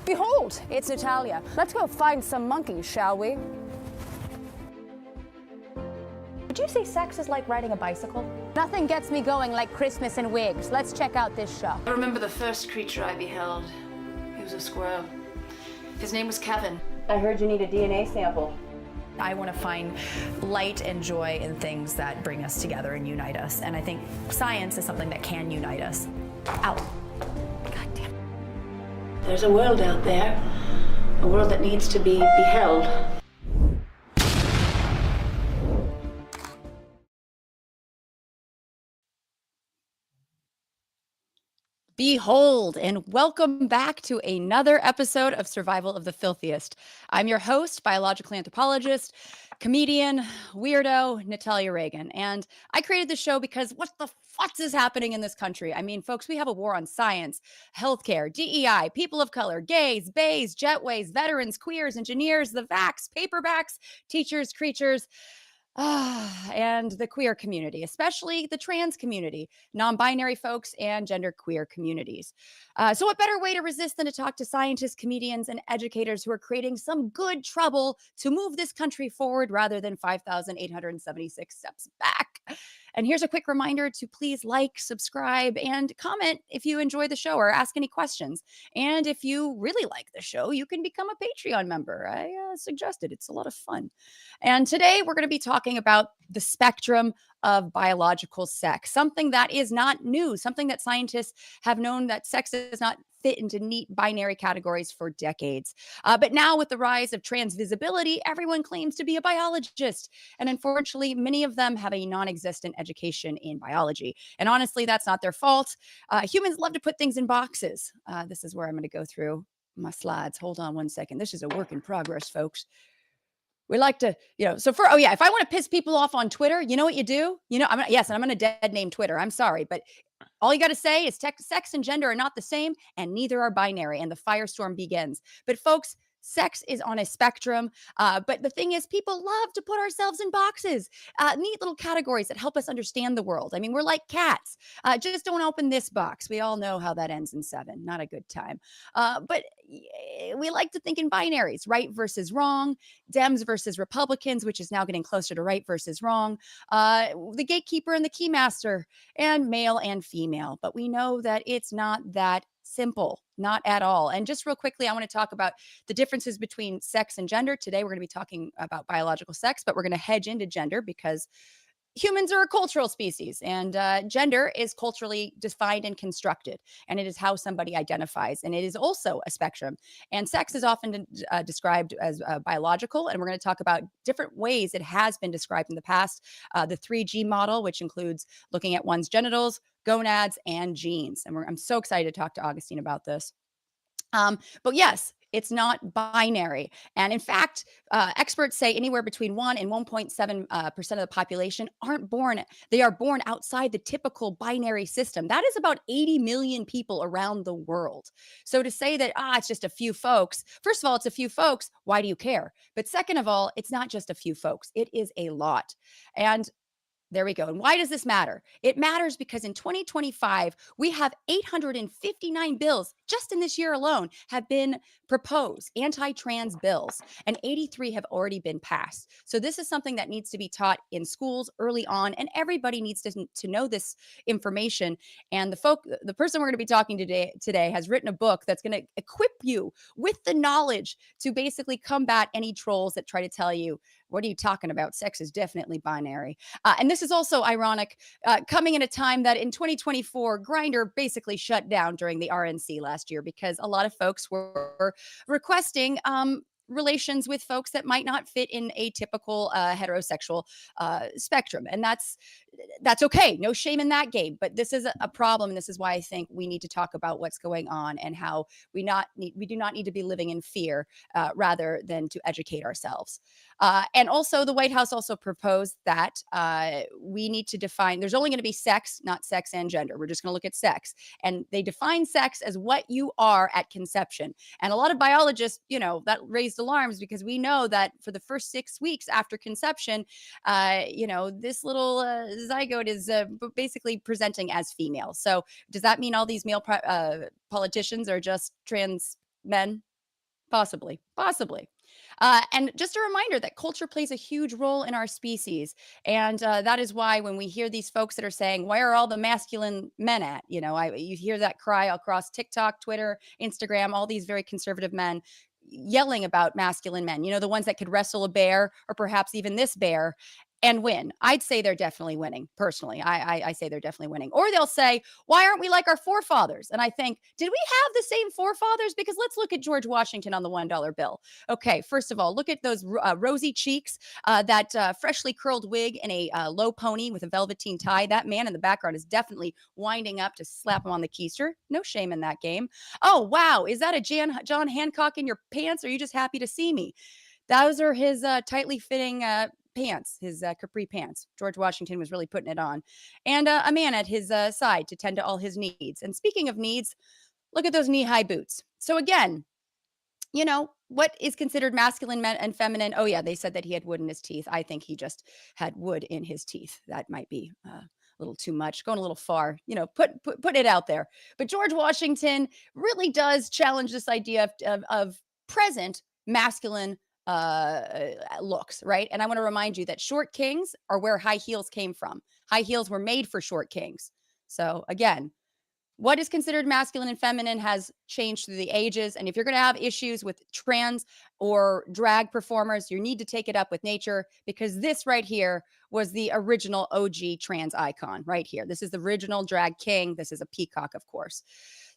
Behold, it's Natalia. Let's go find some monkeys, shall we? Would you say sex is like riding a bicycle? Nothing gets me going like Christmas and wigs. Let's check out this show. I remember the first creature I beheld. He was a squirrel. His name was Kevin. I heard you need a DNA sample. I want to find light and joy in things that bring us together and unite us. And I think science is something that can unite us. Ow. God damn. There's a world out there, a world that needs to be beheld. Behold, and welcome back to another episode of Survival of the Filthiest. I'm your host, biological anthropologist, comedian, weirdo, Natalia Reagan. And I created this show because what the fuck is happening in this country? I mean, folks, we have a war on science, healthcare, DEI, people of color, gays, bays, jetways, veterans, queers, engineers, the vax, paperbacks, teachers, creatures, and the queer community, especially the trans community, non-binary folks, and genderqueer communities. So what better way to resist than to talk to scientists, comedians, and educators who are creating some good trouble to move this country forward rather than 5,876 steps back. And here's a quick reminder to please like, subscribe, and comment if you enjoy the show or ask any questions. And if you really like the show, you can become a Patreon member. I suggested it's a lot of fun. And today we're going to be talking about the spectrum of biological sex, something that is not new, something that scientists have known that sex does not fit into neat binary categories for decades. But now with the rise of trans visibility, everyone claims to be a biologist. And unfortunately, many of them have a non-existent education in biology. And honestly, that's not their fault. Humans love to put things in boxes. This is where I'm going to go through my slides. Hold on one second. This is a work in progress, folks. We like to, if I want to piss people off on Twitter, you know what you do? I'm going to dead name Twitter. I'm sorry, but all you got to say is sex and gender are not the same, and neither are binary, and the firestorm begins. But folks, sex is on a spectrum. But the thing is, people love to put ourselves in boxes, neat little categories that help us understand the world. I mean, we're like cats. Just don't open this box. We all know how that ends in 7. Not a good time. But we like to think in binaries, right versus wrong, Dems versus Republicans, which is now getting closer to right versus wrong, the gatekeeper and the keymaster, and male and female. But we know that it's not that simple, not at all. And just real quickly, I want to talk about the differences between sex and gender. Today, we're going to be talking about biological sex, but we're going to hedge into gender because humans are a cultural species, and gender is culturally defined and constructed, and it is how somebody identifies, and it is also a spectrum. And sex is often described as biological, and we're going to talk about different ways it has been described in the past. The 3G model, which includes looking at one's genitals, gonads, and genes. And I'm so excited to talk to Agustín about this. But yes, it's not binary. And in fact, experts say anywhere between 1 and 1.7% of the population aren't born. They are born outside the typical binary system. That is about 80 million people around the world. So to say that, it's just a few folks, first of all, it's a few folks. Why do you care? But second of all, it's not just a few folks. It is a lot. And there we go. And why does this matter? It matters because in 2025, we have 859 bills just in this year alone have been proposed, anti-trans bills, and 83 have already been passed. So this is something that needs to be taught in schools early on, and everybody needs to know this information. And the person we're going to be talking today has written a book that's going to equip you with the knowledge to basically combat any trolls that try to tell you, what are you talking about? Sex is definitely binary. And this is also ironic, coming in a time that in 2024, Grindr basically shut down during the RNC last year because a lot of folks were requesting relations with folks that might not fit in a typical heterosexual spectrum. And that's okay. No shame in that game. But this is a problem. And this is why I think we need to talk about what's going on and how we do not need to be living in fear rather than to educate ourselves. And also the White House also proposed that we need to define, there's only going to be sex, not sex and gender. We're just going to look at sex. And they define sex as what you are at conception. And a lot of biologists, that raised alarms because we know that for the first 6 weeks after conception, this little zygote is basically presenting as female. So does that mean all these male politicians are just trans men? Possibly, possibly. And just a reminder that culture plays a huge role in our species. And that is why when we hear these folks that are saying, where are all the masculine men at? You hear that cry across TikTok, Twitter, Instagram, all these very conservative men yelling about masculine men, the ones that could wrestle a bear or perhaps even this bear and win. I'd say they're definitely winning. Personally, I say they're definitely winning. Or they'll say, why aren't we like our forefathers? And I think, did we have the same forefathers? Because let's look at George Washington on the $1 bill. Okay, first of all, look at those rosy cheeks, that freshly curled wig, and a low pony with a velveteen tie. That man in the background is definitely winding up to slap him on the keister. No shame in that game. Oh, wow. Is that a John Hancock in your pants? Or are you just happy to see me? Those are his tightly fitting pants, his capri pants. George Washington was really putting it on. And a man at his side to tend to all his needs. And speaking of needs, look at those knee-high boots. So again, what is considered masculine and feminine? Oh, yeah, they said that he had wood in his teeth. I think he just had wood in his teeth. That might be a little too much, going a little far, put it out there. But George Washington really does challenge this idea of present masculine looks, right? And I want to remind you that short kings are where high heels came from. High heels were made for short kings. So again, what is considered masculine and feminine has changed through the ages. And if you're going to have issues with trans or drag performers, you need to take it up with nature, because this right here was the original OG trans icon right here. This is the original drag king. This is a peacock, of course.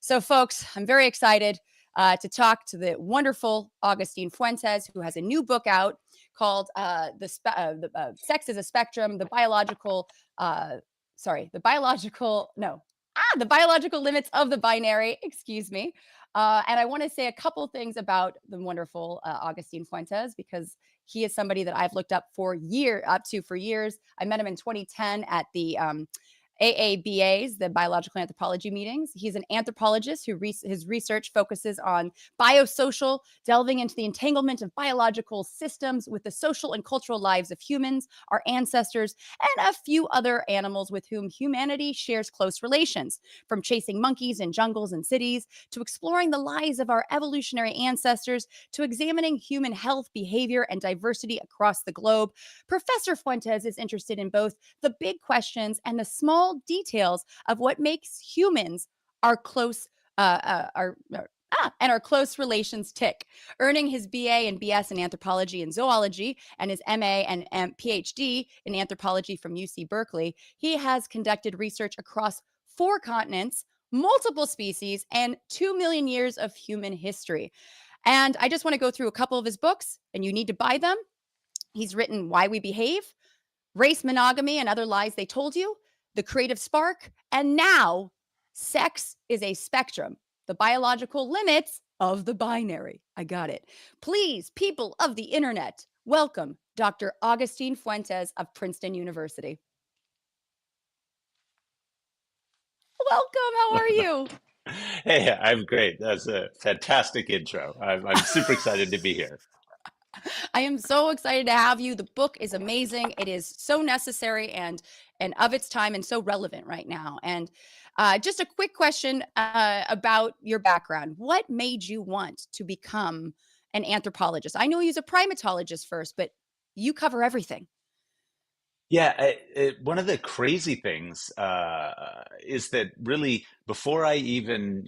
So folks, I'm very excited to talk to the wonderful Agustín Fuentes, who has a new book out called Sex is a Spectrum, the biological limits of the binary, excuse me. And I want to say a couple things about the wonderful Agustín Fuentes, because he is somebody that I've looked up for years. I met him in 2010 at the AABAs, the Biological Anthropology meetings. He's an anthropologist who his research focuses on biosocial, delving into the entanglement of biological systems with the social and cultural lives of humans, our ancestors, and a few other animals with whom humanity shares close relations, from chasing monkeys in jungles and cities, to exploring the lives of our evolutionary ancestors, to examining human health, behavior, and diversity across the globe. Professor Fuentes is interested in both the big questions and the small details of what makes humans our close and our close relations tick. Earning his BA and BS in anthropology and zoology and his MA and PhD in anthropology from UC Berkeley, he has conducted research across 4 continents, multiple species, and 2 million years of human history. And I just want to go through a couple of his books, and you need to buy them. He's written Why We Behave, Race, Monogamy, and Other Lies They Told You, The Creative Spark, and now Sex is a Spectrum, the biological limits of the binary. I got it. Please, people of the internet, welcome Dr. Agustín Fuentes of Princeton University. Welcome. How are you? Hey, I'm great. That's a fantastic intro. I'm super excited to be here. I am so excited to have you. The book is amazing. It is so necessary and of its time and so relevant right now. And just a quick question about your background. What made you want to become an anthropologist? I know you was a primatologist first, but you cover everything. Yeah, one of the crazy things is that really before I even,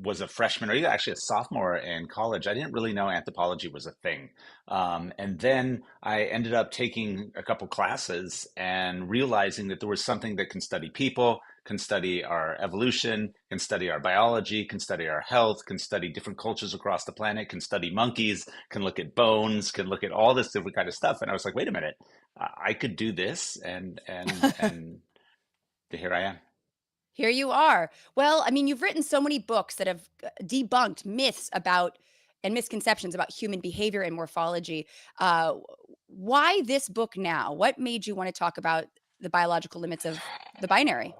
was a freshman or even actually a sophomore in college, I didn't really know anthropology was a thing. And then I ended up taking a couple classes and realizing that there was something that can study people, can study our evolution, can study our biology, can study our health, can study different cultures across the planet, can study monkeys, can look at bones, can look at all this different kind of stuff. And I was like, wait a minute. I could do this, and here I am. Here you are. Well, I mean, you've written so many books that have debunked myths about and misconceptions about human behavior and morphology. Why this book now? What made you want to talk about the biological limits of the binary?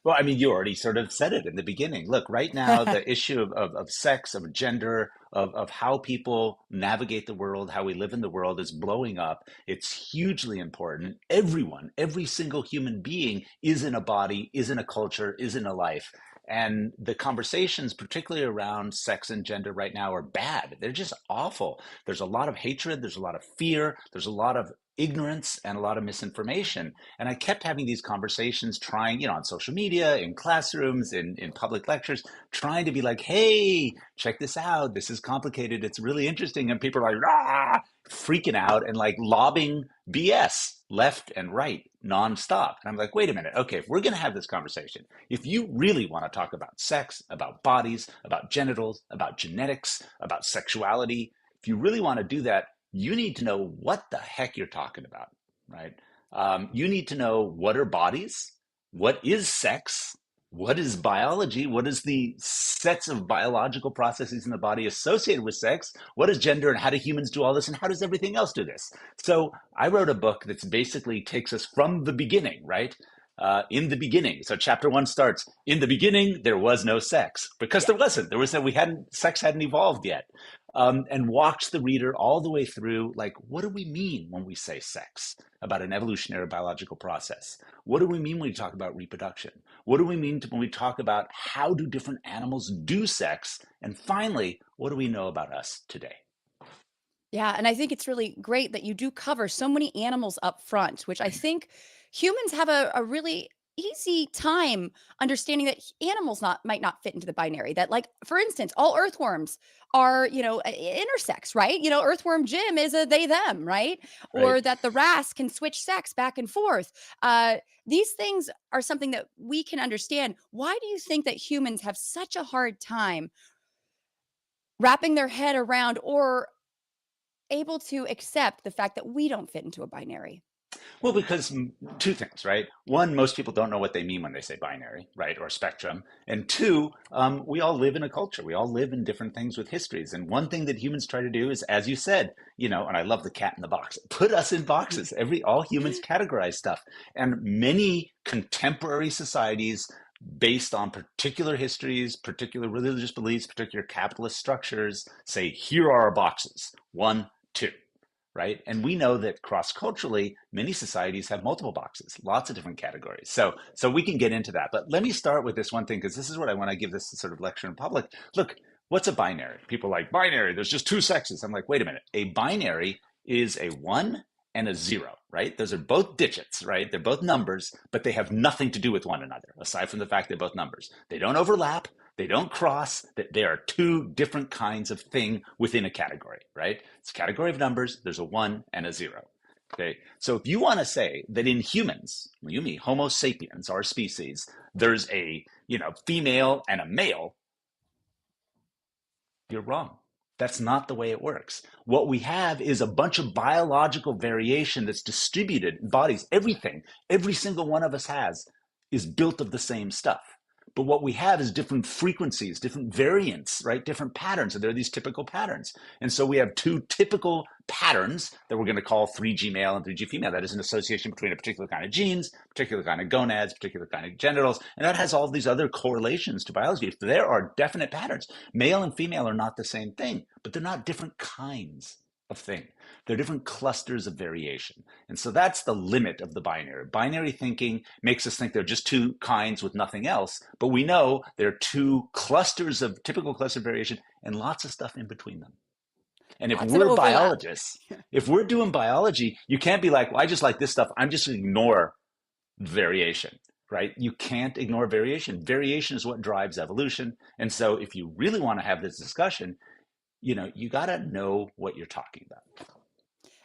Well, I mean, you already sort of said it in the beginning. Look, right now, the issue of sex, of gender, of how people navigate the world, how we live in the world is blowing up. It's hugely important. Everyone, every single human being is in a body, is in a culture, is in a life. And the conversations, particularly around sex and gender right now, are bad. They're just awful. There's a lot of hatred, there's a lot of fear, there's a lot of ignorance and a lot of misinformation. And I kept having these conversations trying, on social media, in classrooms, in public lectures, trying to be like, hey, check this out. This is complicated. It's really interesting. And people are like, ah, freaking out and like lobbing BS left and right nonstop. And I'm like, wait a minute. Okay, if we're going to have this conversation, if you really want to talk about sex, about bodies, about genitals, about genetics, about sexuality, if you really want to do that, you need to know what the heck you're talking about, right? You need to know what are bodies, what is sex, what is biology, what is the sets of biological processes in the body associated with sex, what is gender, and how do humans do all this, and how does everything else do this? So I wrote a book that basically takes us from the beginning, right? In the beginning. So chapter 1 starts, in the beginning, there was no sex, because there wasn't. Sex hadn't evolved yet. And walks the reader all the way through, like, what do we mean when we say sex about an evolutionary biological process? What do we mean when we talk about reproduction? What do we mean when we talk about how do different animals do sex? And finally, what do we know about us today? Yeah, and I think it's really great that you do cover so many animals up front, which I think humans have a really easy time understanding that animals might not fit into the binary. That, like, for instance, all earthworms are, intersex, right? Earthworm Jim is a they them, right? Or Right. that the wrasse can switch sex back and forth. These things are something that we can understand. Why do you think that humans have such a hard time wrapping their head around or able to accept the fact that we don't fit into a binary? Well, because two things, right? One, most people don't know what they mean when they say binary, right, or spectrum. And two, we all live in a culture. We all live in different things with histories. And one thing that humans try to do is, as you said, and I love the cat in the box, put us in boxes. All humans categorize stuff. And many contemporary societies based on particular histories, particular religious beliefs, particular capitalist structures, say, here are our boxes, 1, 2. Right. And we know that cross-culturally, many societies have multiple boxes, lots of different categories. So we can get into that. But let me start with this one thing, because this is what I want to give this sort of lecture in public. Look, what's a binary? People are like, binary, there's just two sexes. I'm like, wait a minute. A binary is a 1 and a 0, right? Those are both digits, right? They're both numbers, but they have nothing to do with one another, aside from the fact they're both numbers. They don't overlap. They don't cross. They are two different kinds of thing within a category, right? It's a category of numbers. There's a 1 and a 0. Okay. So if you want to say that in humans, mean Homo sapiens, our species, there's a, female and a male, you're wrong. That's not the way it works. What we have is a bunch of biological variation that's distributed in bodies. Everything, every single one of us is built of the same stuff. But what we have is different frequencies, different variants, right? Different patterns. And there are these typical patterns. And so we have two typical patterns that we're going to call 3G male and 3G female. That is an association between a particular kind of genes, particular kind of gonads, particular kind of genitals. And that has all these other correlations to biology. There are definite patterns. Male and female are not the same thing, but they're not different kinds of thing. They're different clusters of variation. And so that's the limit of the binary. Binary thinking makes us think they're just two kinds with nothing else, but we know there are two clusters of typical cluster variation and lots of stuff in between them. And if we're biologists, if we're doing biology, you can't be like, well, I just like this stuff. I'm just going to ignore variation, right? You can't ignore variation. Variation is what drives evolution. And so if you really want to have this discussion, you got to know what you're talking about.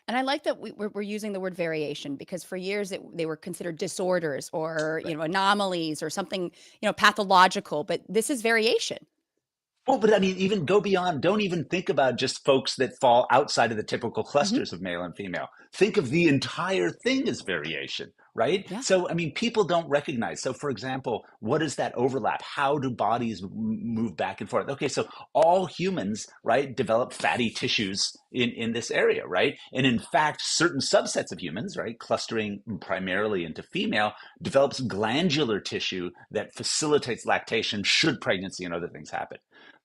And I like that we're using the word variation, because for years they were considered disorders or, anomalies or something, pathological, but this is variation. Well, but I mean, even go beyond, don't even think about just folks that fall outside of the typical clusters of male and female. Think of the entire thing as variation, right? Yeah. So, I mean, people don't recognize. So, for example, what is that overlap? How do bodies move back and forth? Okay, so all humans, right, develop fatty tissues in this area, right? And in fact, certain subsets of humans, right, clustering primarily into female, develops glandular tissue that facilitates lactation should pregnancy and other things happen.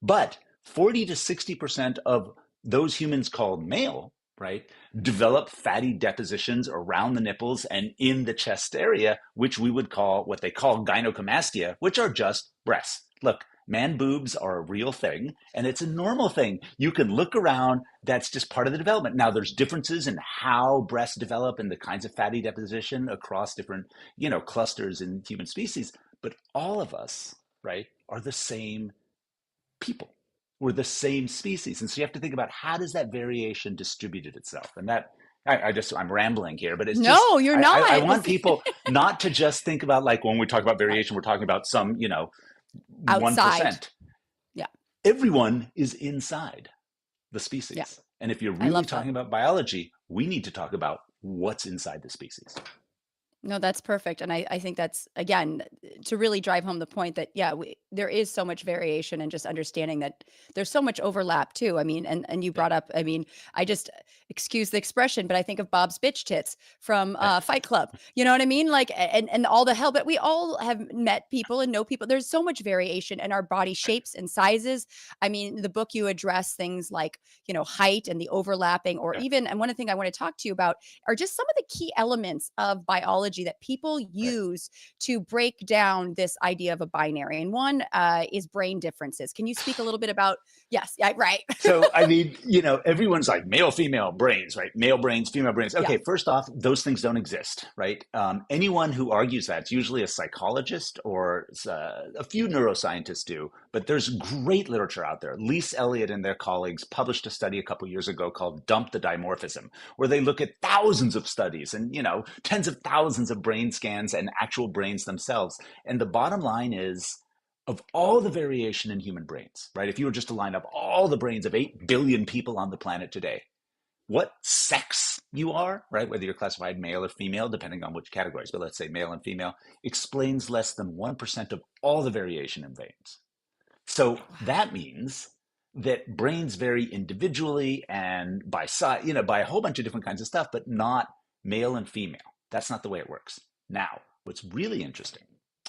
But 40 to 60% of those humans called male, right, develop fatty depositions around the nipples and in the chest area, which we would call what they call gynecomastia, which are just breasts. Look, man boobs are a real thing, and it's a normal thing. You can look around, that's just part of the development. Now, there's differences in how breasts develop and the kinds of fatty deposition across different, clusters in human species, but all of us, right, are the same people. We're the same species. And so you have to think about how does that variation distributed itself? And that I'm rambling here, but it's just, No, you're I not. want people not to just think about like when we talk about variation, we're talking about some, Outside. 1%. Yeah. Everyone is inside the species. Yeah. And if you're I really love talking that. about biology, we need to talk about what's inside the species. No, that's perfect. And I think that's, again, to really drive home the point that, yeah, there is so much variation and just understanding that there's so much overlap too. I mean, and you brought up, I mean, I just, excuse the expression, but I think of Bob's bitch tits from Fight Club. You know what I mean? Like, and all the hell, but we all have met people and know people. There's so much variation in our body shapes and sizes. I mean, the book you address things like, height and the overlapping, or even, and one thing I want to talk to you about are just some of the key elements of biology that people use to break down this idea of a binary. And one is brain differences. Can you speak a little bit about, yes, yeah, right. So, I mean, everyone's like male, female brains, right? Male brains, female brains. Okay, first off, those things don't exist, right? Anyone who argues that, it's usually a psychologist or a few neuroscientists do, but there's great literature out there. Lise Elliott and their colleagues published a study a couple years ago called Dump the Dimorphism, where they look at thousands of studies and, tens of thousands of brain scans and actual brains themselves. And the bottom line is, of all the variation in human brains, right? If you were just to line up all the brains of 8 billion people on the planet today, what sex you are, right? Whether you're classified male or female, depending on which categories, but let's say male and female, explains less than 1% of all the variation in brains. So that means that brains vary individually and by size, by a whole bunch of different kinds of stuff, but not male and female. That's not the way it works. Now, what's really interesting,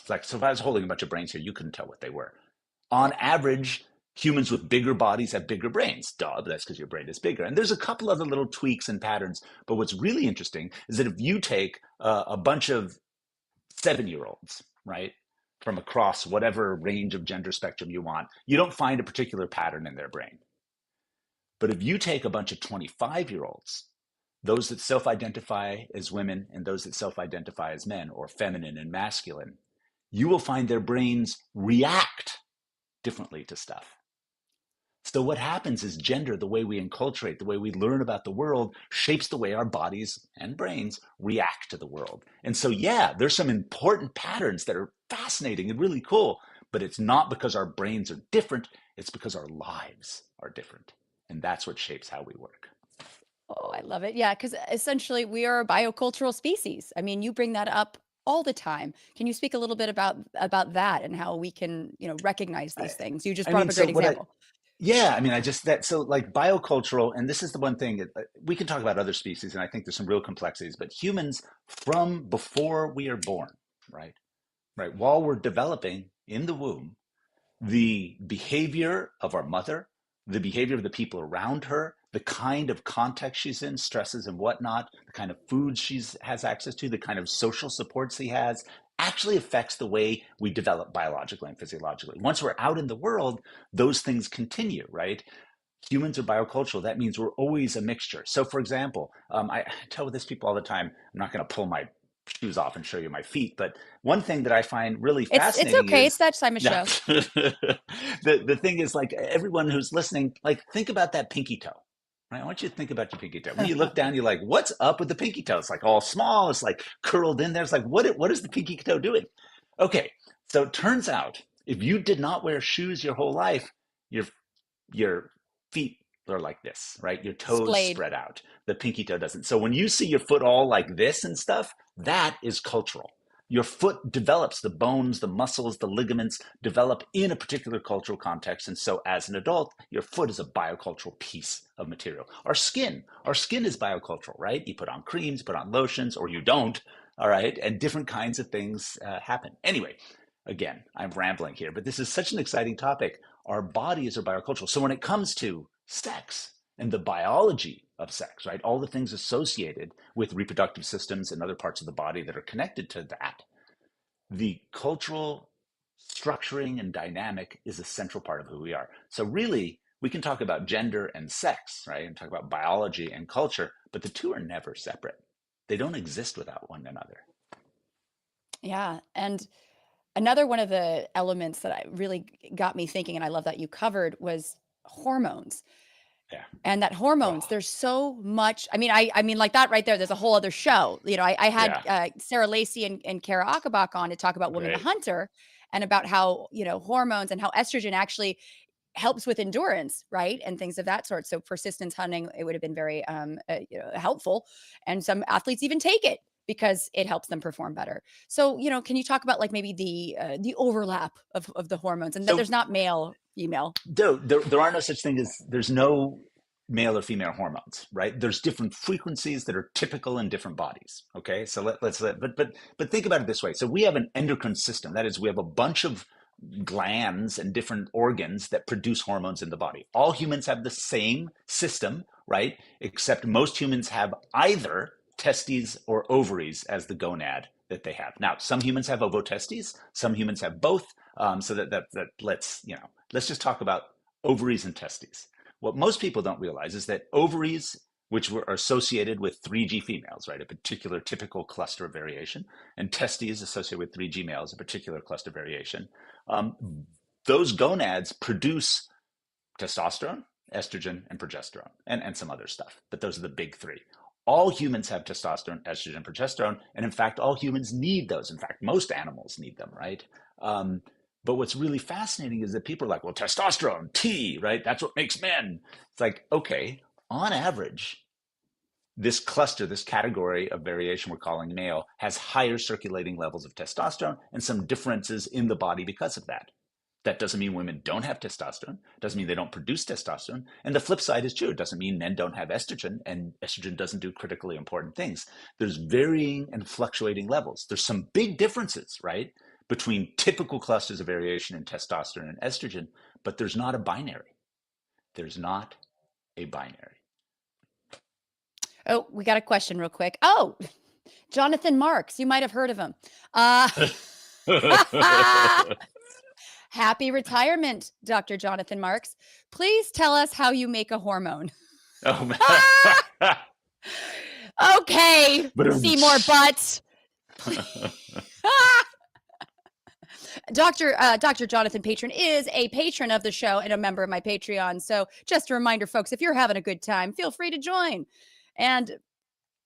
so if I was holding a bunch of brains here, you couldn't tell what they were. On average, humans with bigger bodies have bigger brains. Duh, but that's because your brain is bigger. And there's a couple other little tweaks and patterns. But what's really interesting is that if you take a bunch of 7-year-olds, right, from across whatever range of gender spectrum you want, you don't find a particular pattern in their brain. But if you take a bunch of 25-year-olds, those that self-identify as women and those that self-identify as men, or feminine and masculine, you will find their brains react differently to stuff. So what happens is gender, the way we enculturate, the way we learn about the world, shapes the way our bodies and brains react to the world. And so, yeah, there's some important patterns that are fascinating and really cool, but it's not because our brains are different, it's because our lives are different. And that's what shapes how we work. Oh, I love it. Yeah, because essentially we are a biocultural species. I mean, you bring that up all the time. Can you speak a little bit about that and how we can, recognize these things? You just brought up a great example. So like biocultural, and this is the one thing, we can talk about other species, and I think there's some real complexities, but humans from before we are born, right, while we're developing in the womb, the behavior of our mother, the behavior of the people around her, the kind of context she's in, stresses and whatnot, the kind of food she has access to, the kind of social supports he has, actually affects the way we develop biologically and physiologically. Once we're out in the world, those things continue, right? Humans are biocultural. That means we're always a mixture. So for example, I tell this people all the time, I'm not going to pull my shoes off and show you my feet, but one thing that I find really fascinating it's okay. is, It's that time of show. the thing is, like, everyone who's listening, like, think about that pinky toe. Right? I want you to think about your pinky toe. When you look down, you're like, what's up with the pinky toe? It's like all small. It's like curled in there. It's like, what is the pinky toe doing? Okay, so it turns out if you did not wear shoes your whole life, your feet are like this, right? Your toes Splayed. spread out. The pinky toe doesn't. So when you see your foot all like this and stuff, that is cultural. Your foot develops, the bones, the muscles, the ligaments develop in a particular cultural context. And so as an adult, your foot is a biocultural piece of material. Our skin is biocultural, right? You put on creams, put on lotions, or you don't, all right? And different kinds of things happen. Anyway, again, I'm rambling here, but this is such an exciting topic. Our bodies are biocultural. So when it comes to sex and the biology of sex, right? All the things associated with reproductive systems and other parts of the body that are connected to that. The cultural structuring and dynamic is a central part of who we are. So really, we can talk about gender and sex, right? And talk about biology and culture, but the two are never separate. They don't exist without one another. Yeah. And another one of the elements that really got me thinking, and I love that you covered, was hormones. Yeah. And that hormones, Oh, there's so much. I mean, like that right there, there's a whole other show. I had yeah. Sarah Lacey and Kara Achenbach on to talk about Woman the Great. Hunter and about how, hormones and how estrogen actually helps with endurance, right? And things of that sort. So persistence hunting, it would have been very helpful. And some athletes even take it because it helps them perform better. So, can you talk about like maybe the overlap of the hormones, and that So there's not male, female? there are no such thing as, there's no male or female hormones, right? There's different frequencies that are typical in different bodies. Okay, so but think about it this way. So we have an endocrine system. That is, we have a bunch of glands and different organs that produce hormones in the body. All humans have the same system, right? Except most humans have either testes or ovaries as the gonad that they have. Now, some humans have ovotestes, some humans have both. So that let's just talk about ovaries and testes. What most people don't realize is that ovaries, which are associated with 3G females, right, a particular typical cluster of variation, and testes associated with 3G males, a particular cluster variation, those gonads produce testosterone, estrogen, and progesterone, and some other stuff. But those are the big three. All humans have testosterone, estrogen, and progesterone, and in fact, all humans need those. In fact, most animals need them, right? But what's really fascinating is that people are like, well, testosterone, T, right? That's what makes men. It's like, okay, on average, this cluster, this category of variation we're calling male, has higher circulating levels of testosterone and some differences in the body because of that. That doesn't mean women don't have testosterone. It doesn't mean they don't produce testosterone. And the flip side is true. It doesn't mean men don't have estrogen, and estrogen doesn't do critically important things. There's varying and fluctuating levels. There's some big differences, right, between typical clusters of variation in testosterone and estrogen, but there's not a binary. There's not a binary. Oh, we got a question real quick. Oh, Jonathan Marks. You might have heard of him. Happy retirement, Dr. Jonathan Marks. Please tell us how you make a hormone. Oh, man. Okay, Seymour Butts. Dr. Jonathan Patron is a patron of the show and a member of my Patreon. So just a reminder, folks, if you're having a good time, feel free to join and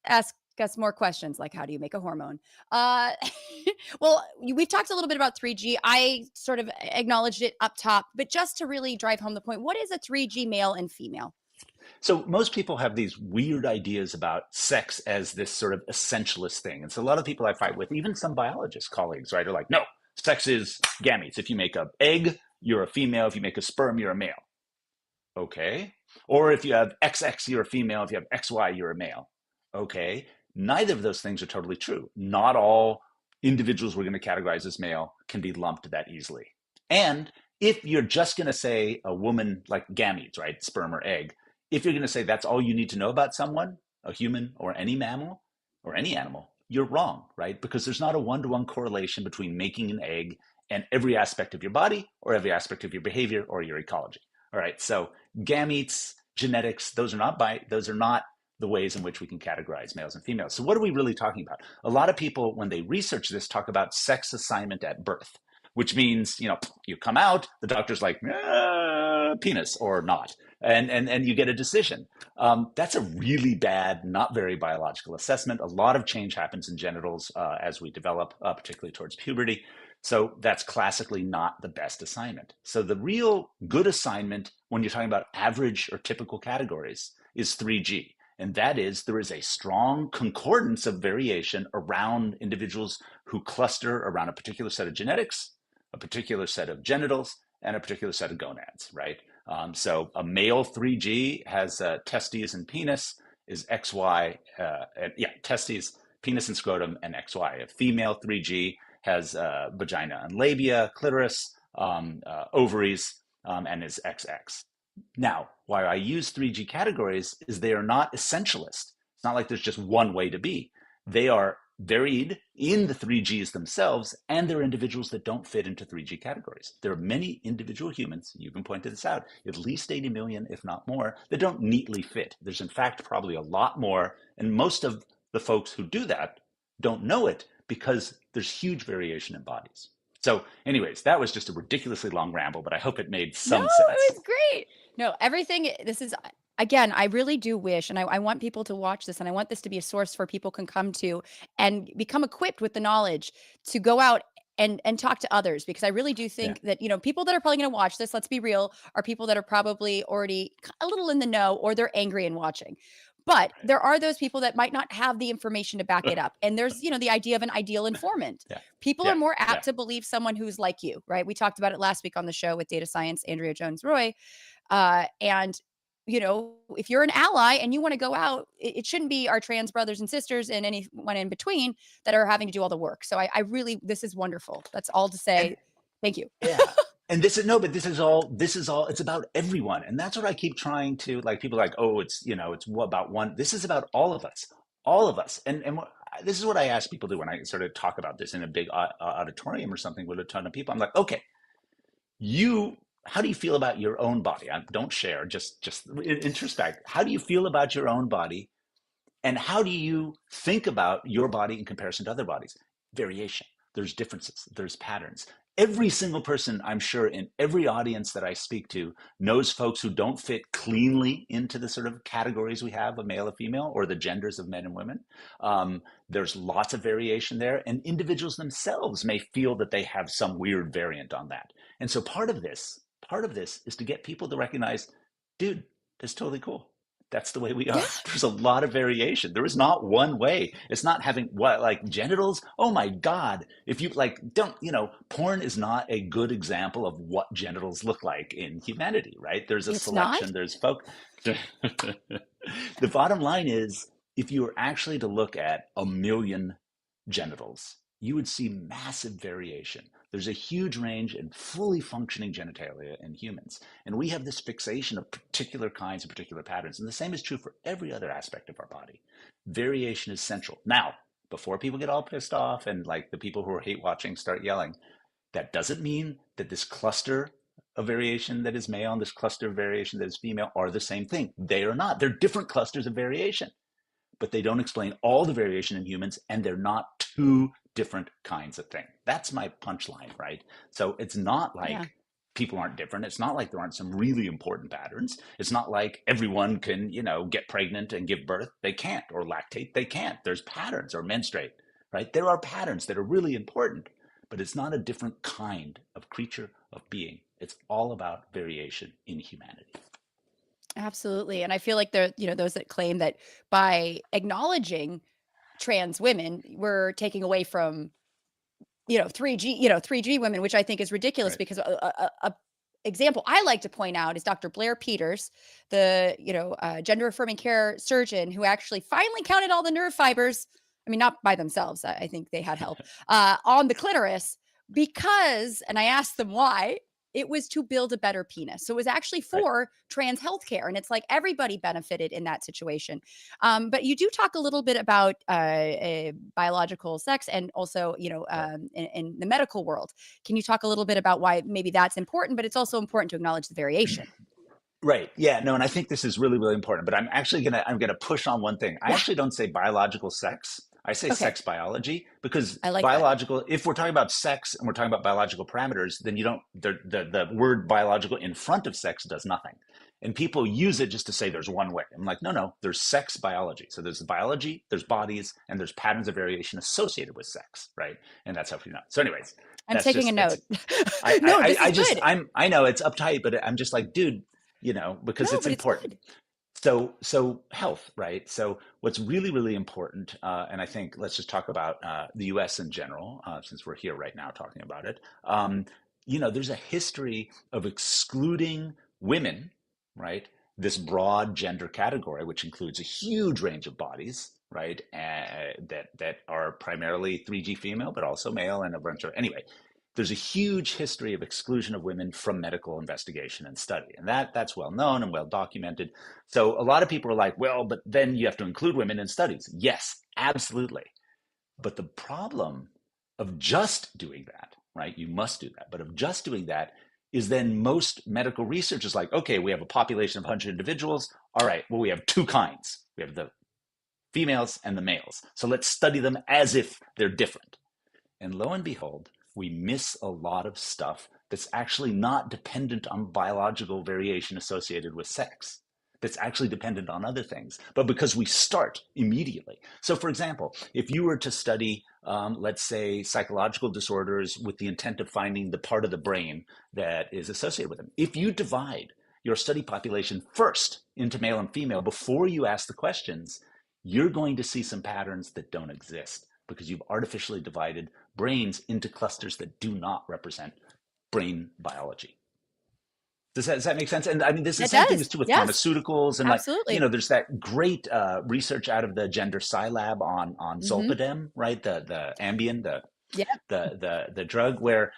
ask us more questions like, how do you make a hormone? Well, we've talked a little bit about 3G. I sort of acknowledged it up top, but just to really drive home the point, what is a 3G male and female? So most people have these weird ideas about sex as this sort of essentialist thing. And so a lot of people I fight with, even some biologist colleagues, right, are like, no, sex is gametes. If you make an egg, you're a female. If you make a sperm, you're a male. Okay. Or if you have XX, you're a female. If you have XY, you're a male. Okay. Neither of those things are totally true. Not all individuals we're going to categorize as male can be lumped that easily. And if you're just going to say a woman, like gametes, right, sperm or egg, if you're going to say that's all you need to know about someone, a human or any mammal or any animal, you're wrong, right? Because there's not a one-to-one correlation between making an egg and every aspect of your body or every aspect of your behavior or your ecology. All right, so gametes, genetics, those are not the ways in which we can categorize males and females. So what are we really talking about? A lot of people, when they research this, talk about sex assignment at birth, which means, you come out, the doctor's like, penis or not, and you get a decision. That's a really bad, not very biological assessment. A lot of change happens in genitals as we develop, particularly towards puberty. So that's classically not the best assignment. So the real good assignment when you're talking about average or typical categories is 3G. And that is, there is a strong concordance of variation around individuals who cluster around a particular set of genetics, a particular set of genitals, and a particular set of gonads, right? So a male 3G has testes and penis, is XY, testes, penis and scrotum, and XY. A female 3G has vagina and labia, clitoris, ovaries, and is XX. Now, why I use 3G categories is they are not essentialist. It's not like there's just one way to be. They are varied in the 3Gs themselves, and there are individuals that don't fit into 3G categories. There are many individual humans, you can point this out, at least 80 million, if not more, that don't neatly fit. There's in fact probably a lot more, and most of the folks who do that don't know it because there's huge variation in bodies. So anyways, that was just a ridiculously long ramble, but I hope it made No, some sense. it was great. No, everything, this is, again, I really do wish, and I want people to watch this, and I want this to be a source for people can come to and become equipped with the knowledge to go out and talk to others, because I really do think that, you know, people that are probably going to watch this, let's be real, are people that are probably already a little in the know, or they're angry and watching. But there are those people that might not have the information to back it up. And there's, you know, the idea of an ideal informant. Yeah. People Yeah. are more apt Yeah. to believe someone who's like you, right? We talked about it last week on the show with data science, Andrea Jones-Roy. And, you know, if you're an ally and you want to go out, it shouldn't be our trans brothers and sisters and anyone in between that are having to do all the work. So I really, this is wonderful. That's all to say. Thank you. Yeah. And this is no, but this is all, it's about everyone. And that's what I keep trying to, like, people are like, oh, it's, you know, it's about one. This is about all of us, all of us. And this is what I ask people to do when I sort of talk about this in a big auditorium or something with a ton of people. I'm like, okay, how do you feel about your own body? Don't share, just introspect. How do you feel about your own body? And how do you think about your body in comparison to other bodies? Variation. There's differences. There's patterns. Every single person, I'm sure, in every audience that I speak to knows folks who don't fit cleanly into the sort of categories we have of male or female, or the genders of men and women. There's lots of variation there, and individuals themselves may feel that they have some weird variant on that. And so part of this is to get people to recognize, dude, that's totally cool. That's the way we are. There's a lot of variation. There is not one way. It's not having like genitals. Oh my God. If you porn is not a good example of what genitals look like in humanity, right? There's a selection, there's folk. The bottom line is, if you were actually to look at 1 million genitals, you would see massive variation. There's a huge range in fully functioning genitalia in humans. And we have this fixation of particular kinds and particular patterns. And the same is true for every other aspect of our body. Variation is central. Now, before people get all pissed off and like the people who are hate watching start yelling, that doesn't mean that this cluster of variation that is male and this cluster of variation that is female are the same thing. They are not. They're different clusters of variation, but they don't explain all the variation in humans, and they're not two different kinds of thing. That's my punchline, right? So it's not like people aren't different. It's not like there aren't some really important patterns. It's not like everyone can, get pregnant and give birth. They can't, or lactate. They can't. There's patterns, or menstruate, right? There are patterns that are really important, but it's not a different kind of creature, of being. It's all about variation in humanity. Absolutely. And I feel like there, those that claim that by acknowledging trans women, we're taking away from, 3G women, which I think is ridiculous, right? Because a example I like to point out is Dr. Blair Peters, the, gender affirming care surgeon who actually finally counted all the nerve fibers. I mean, not by themselves. I think they had help on the clitoris because, and I asked them why, it was to build a better penis. So it was actually for trans healthcare. And it's like everybody benefited in that situation. But you do talk a little bit about biological sex and also, in the medical world. Can you talk a little bit about why maybe that's important, but it's also important to acknowledge the variation? Right. Yeah. No, and I think this is really, really important, but I'm actually I'm gonna push on one thing. I actually don't say biological sex. I say sex biology, because I like biological, that. If we're talking about sex and we're talking about biological parameters, then the word biological in front of sex does nothing. And people use it just to say there's one way. I'm like, no, there's sex biology. So there's biology, there's bodies, and there's patterns of variation associated with sex, right? And that's how we know. So anyways. I'm taking a note. I know it's uptight, but I'm just like, dude, because it's important. So health, right? So what's really, really important, and I think let's just talk about the US in general, since we're here right now talking about it. There's a history of excluding women, right? This broad gender category, which includes a huge range of bodies, right? That are primarily 3G female, but also male and a bunch of, anyway. there's a huge history of exclusion of women from medical investigation and study. And that's well known and well documented. So a lot of people are like, well, but then you have to include women in studies. Yes, absolutely. But the problem of just doing that, right? You must do that. But of just doing that is then most medical research is like, okay, we have a population of 100 individuals. All right, well, we have two kinds. We have the females and the males. So let's study them as if they're different. And lo and behold, we miss a lot of stuff that's actually not dependent on biological variation associated with sex. That's actually dependent on other things, but because we start immediately. So for example, if you were to study, let's say, psychological disorders with the intent of finding the part of the brain that is associated with them, if you divide your study population first into male and female before you ask the questions, you're going to see some patterns that don't exist because you've artificially divided brains into clusters that do not represent brain biology. Does that make sense? And I mean, this is the same thing as too with pharmaceuticals and absolutely. there's that great research out of the Gender Sci Lab on Zolpidem, right? The Ambien, the drug where,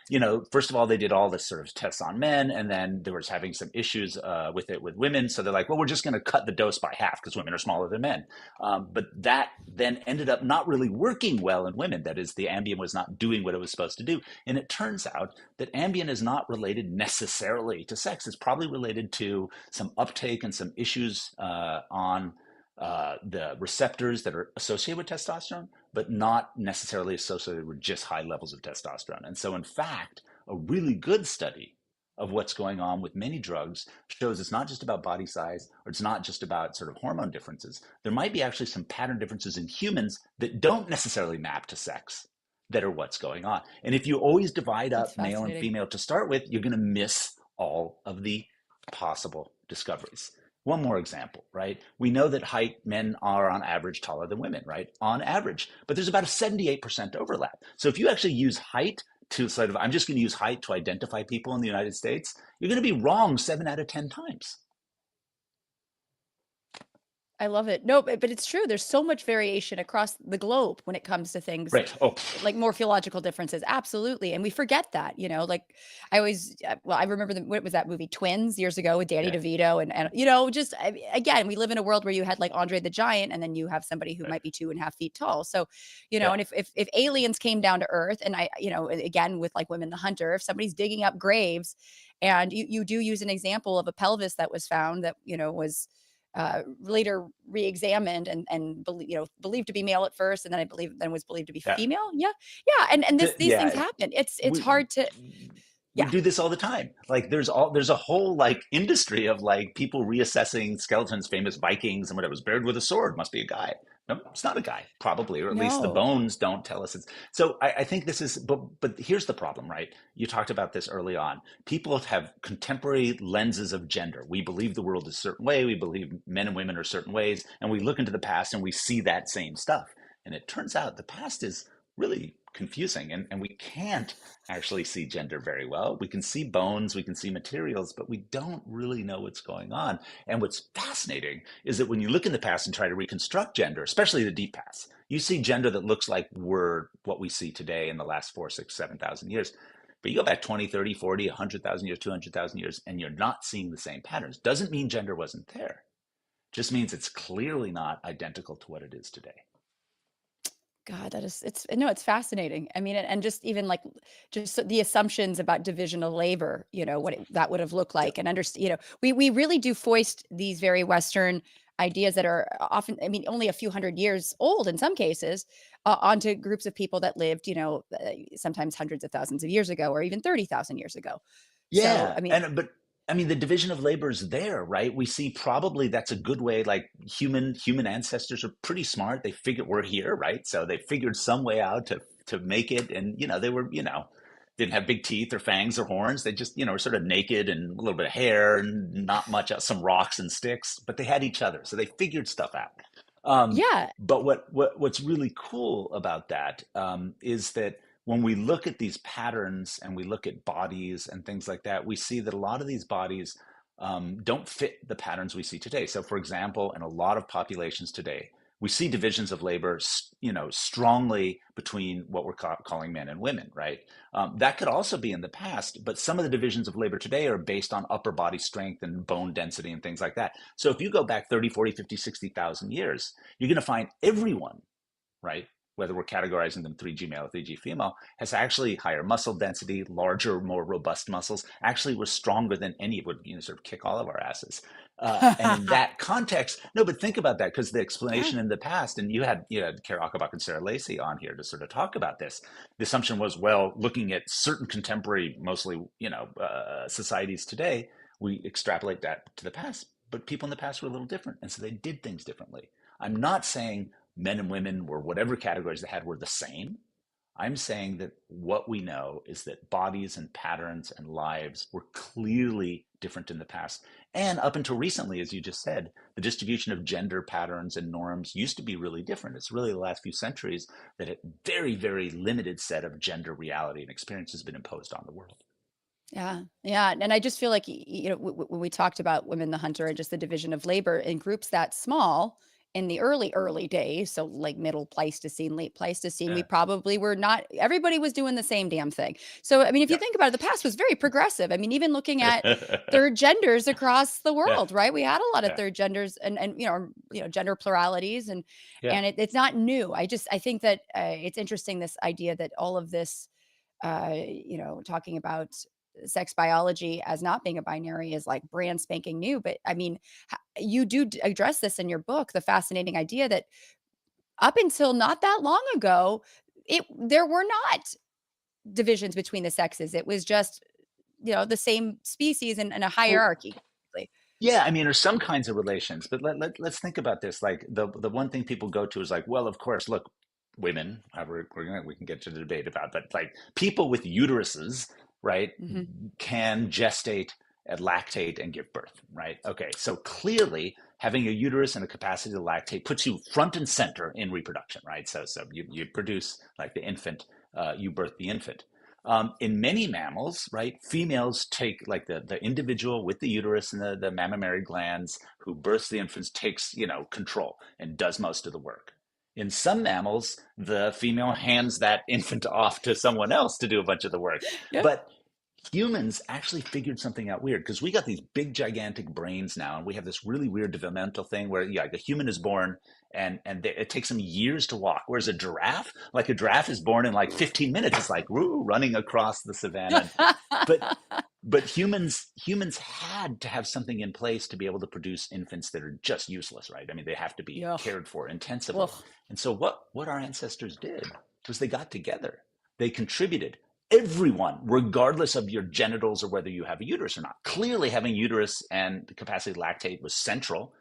first of all, they did all this sort of tests on men, and then there was having some issues with it with women. So they're like, well, we're just going to cut the dose by half because women are smaller than men. But that then ended up not really working well in women. That is, the Ambien was not doing what it was supposed to do. And it turns out that Ambien is not related necessarily to sex. It's probably related to some uptake and some issues on the receptors that are associated with testosterone, but not necessarily associated with just high levels of testosterone. And so, in fact, a really good study of what's going on with many drugs shows it's not just about body size, or it's not just about sort of hormone differences. There might be actually some pattern differences in humans that don't necessarily map to sex that are what's going on. And if you always divide up male and female to start with, you're going to miss all of the possible discoveries. One more example, right? We know that men are on average taller than women, right? On average, but there's about a 78% overlap. So if you actually use height to sort of, I'm just going to use height to identify people in the United States, you're going to be wrong 7 out of 10 times. I love it. No, but it's true. There's so much variation across the globe when it comes to things like morphological differences. Absolutely. And we forget that, like I remember what was that movie Twins years ago with Danny DeVito and again, we live in a world where you had like Andre the Giant, and then you have somebody who might be 2.5 feet tall. So, and if aliens came down to Earth, and again, with like Women the Hunter, if somebody's digging up graves and you do use an example of a pelvis that was found that, was later re-examined and believed to be male at first, and then was believed to be female. And these things happen. It's hard to we do this all the time. Like there's a whole like industry of like people reassessing skeletons, famous Vikings, and whatever was buried with a sword must be a guy. No, it's not a guy, probably, or at least the bones don't tell us it's. So I think this is, but here's the problem, right? You talked about this early on. People have contemporary lenses of gender. We believe the world is a certain way. We believe men and women are certain ways, and we look into the past and we see that same stuff. And it turns out the past is really confusing, and we can't actually see gender very well. We can see bones, we can see materials, but we don't really know what's going on. And what's fascinating is that when you look in the past and try to reconstruct gender, especially the deep past, you see gender that looks like we're what we see today in the last 4, 6, 7,000 years. But you go back 20, 30, 40, 100,000 years, 200,000 years, and you're not seeing the same patterns. Doesn't mean gender wasn't there. Just means it's clearly not identical to what it is today. God, it's fascinating. I mean, and just even like just the assumptions about division of labor, what that would have looked like, and understand, we really do foist these very Western ideas that are often, I mean, only a few hundred years old in some cases, onto groups of people that lived, sometimes hundreds of thousands of years ago, or even 30,000 years ago. Yeah, so, I mean, the division of labor is there, right? We see probably that's a good way, like human ancestors are pretty smart. They figured we're here, right? So they figured some way out to make it. And, they were, didn't have big teeth or fangs or horns. They just, were sort of naked and a little bit of hair and not much, some rocks and sticks, but they had each other. So they figured stuff out. But what's really cool about that is that when we look at these patterns and we look at bodies and things like that, we see that a lot of these bodies don't fit the patterns we see today. So for example, in a lot of populations today, we see divisions of labor, strongly between what we're calling men and women, right? That could also be in the past, but some of the divisions of labor today are based on upper body strength and bone density and things like that. So if you go back 30, 40, 50, 60,000 years, you're going to find everyone, right? Whether we're categorizing them 3G male or 3G female, has actually higher muscle density, larger, more robust muscles, actually was stronger than any, would sort of kick all of our asses. And in that context, no, but think about that, because the explanation in the past, and you had Kara Achenbach and Sarah Lacey on here to sort of talk about this. The assumption was, well, looking at certain contemporary, mostly societies today, we extrapolate that to the past, but people in the past were a little different, and so they did things differently. I'm not saying men and women, or whatever categories they had, were the same. I'm saying that what we know is that bodies and patterns and lives were clearly different in the past. And up until recently, as you just said, the distribution of gender patterns and norms used to be really different. It's really the last few centuries that a very, very limited set of gender reality and experience has been imposed on the world. Yeah. Yeah. And I just feel like, when we talked about women, the hunter, and just the division of labor in groups that small in the early days, so like middle Pleistocene, late Pleistocene, we Yeah. probably were not, everybody was doing the same damn thing. So, I mean, if you Yeah. think about it, the past was very progressive. I mean, even looking at third genders across the Yeah. world, right? We had a lot of Yeah. third genders and gender pluralities, and Yeah. it's not new. I think that it's interesting, this idea that all of this, talking about sex biology as not being a binary is like brand spanking new. But I mean, you do address this in your book, the fascinating idea that up until not that long ago, there were not divisions between the sexes. It was just, the same species and a Well, hierarchy. yeah, I mean, there's some kinds of relations, but let's think about this. Like the one thing people go to is like, well, of course, look, women, we can get to the debate about, but like people with uteruses, right, Mhm. can gestate and lactate and give birth, right? Okay, so clearly having a uterus and a capacity to lactate puts you front and center in reproduction, right? So you produce like the infant, you birth the infant. In many mammals, right, females take, like the individual with the uterus and the mammary glands who births the infants takes, control and does most of the work. In some mammals, the female hands that infant off to someone else to do a bunch of the work. Yeah. But humans actually figured something out weird, because we got these big gigantic brains now, and we have this really weird developmental thing where the human is born and it takes them years to walk, whereas a giraffe is born in like 15 minutes. It's like running across the savannah. But humans had to have something in place to be able to produce infants that are just useless, right? I mean, they have to be Yeah. cared for intensively. Ugh. And so what our ancestors did was they got together, they contributed. Everyone, regardless of your genitals or whether you have a uterus or not. Clearly, having uterus and the capacity to lactate was central,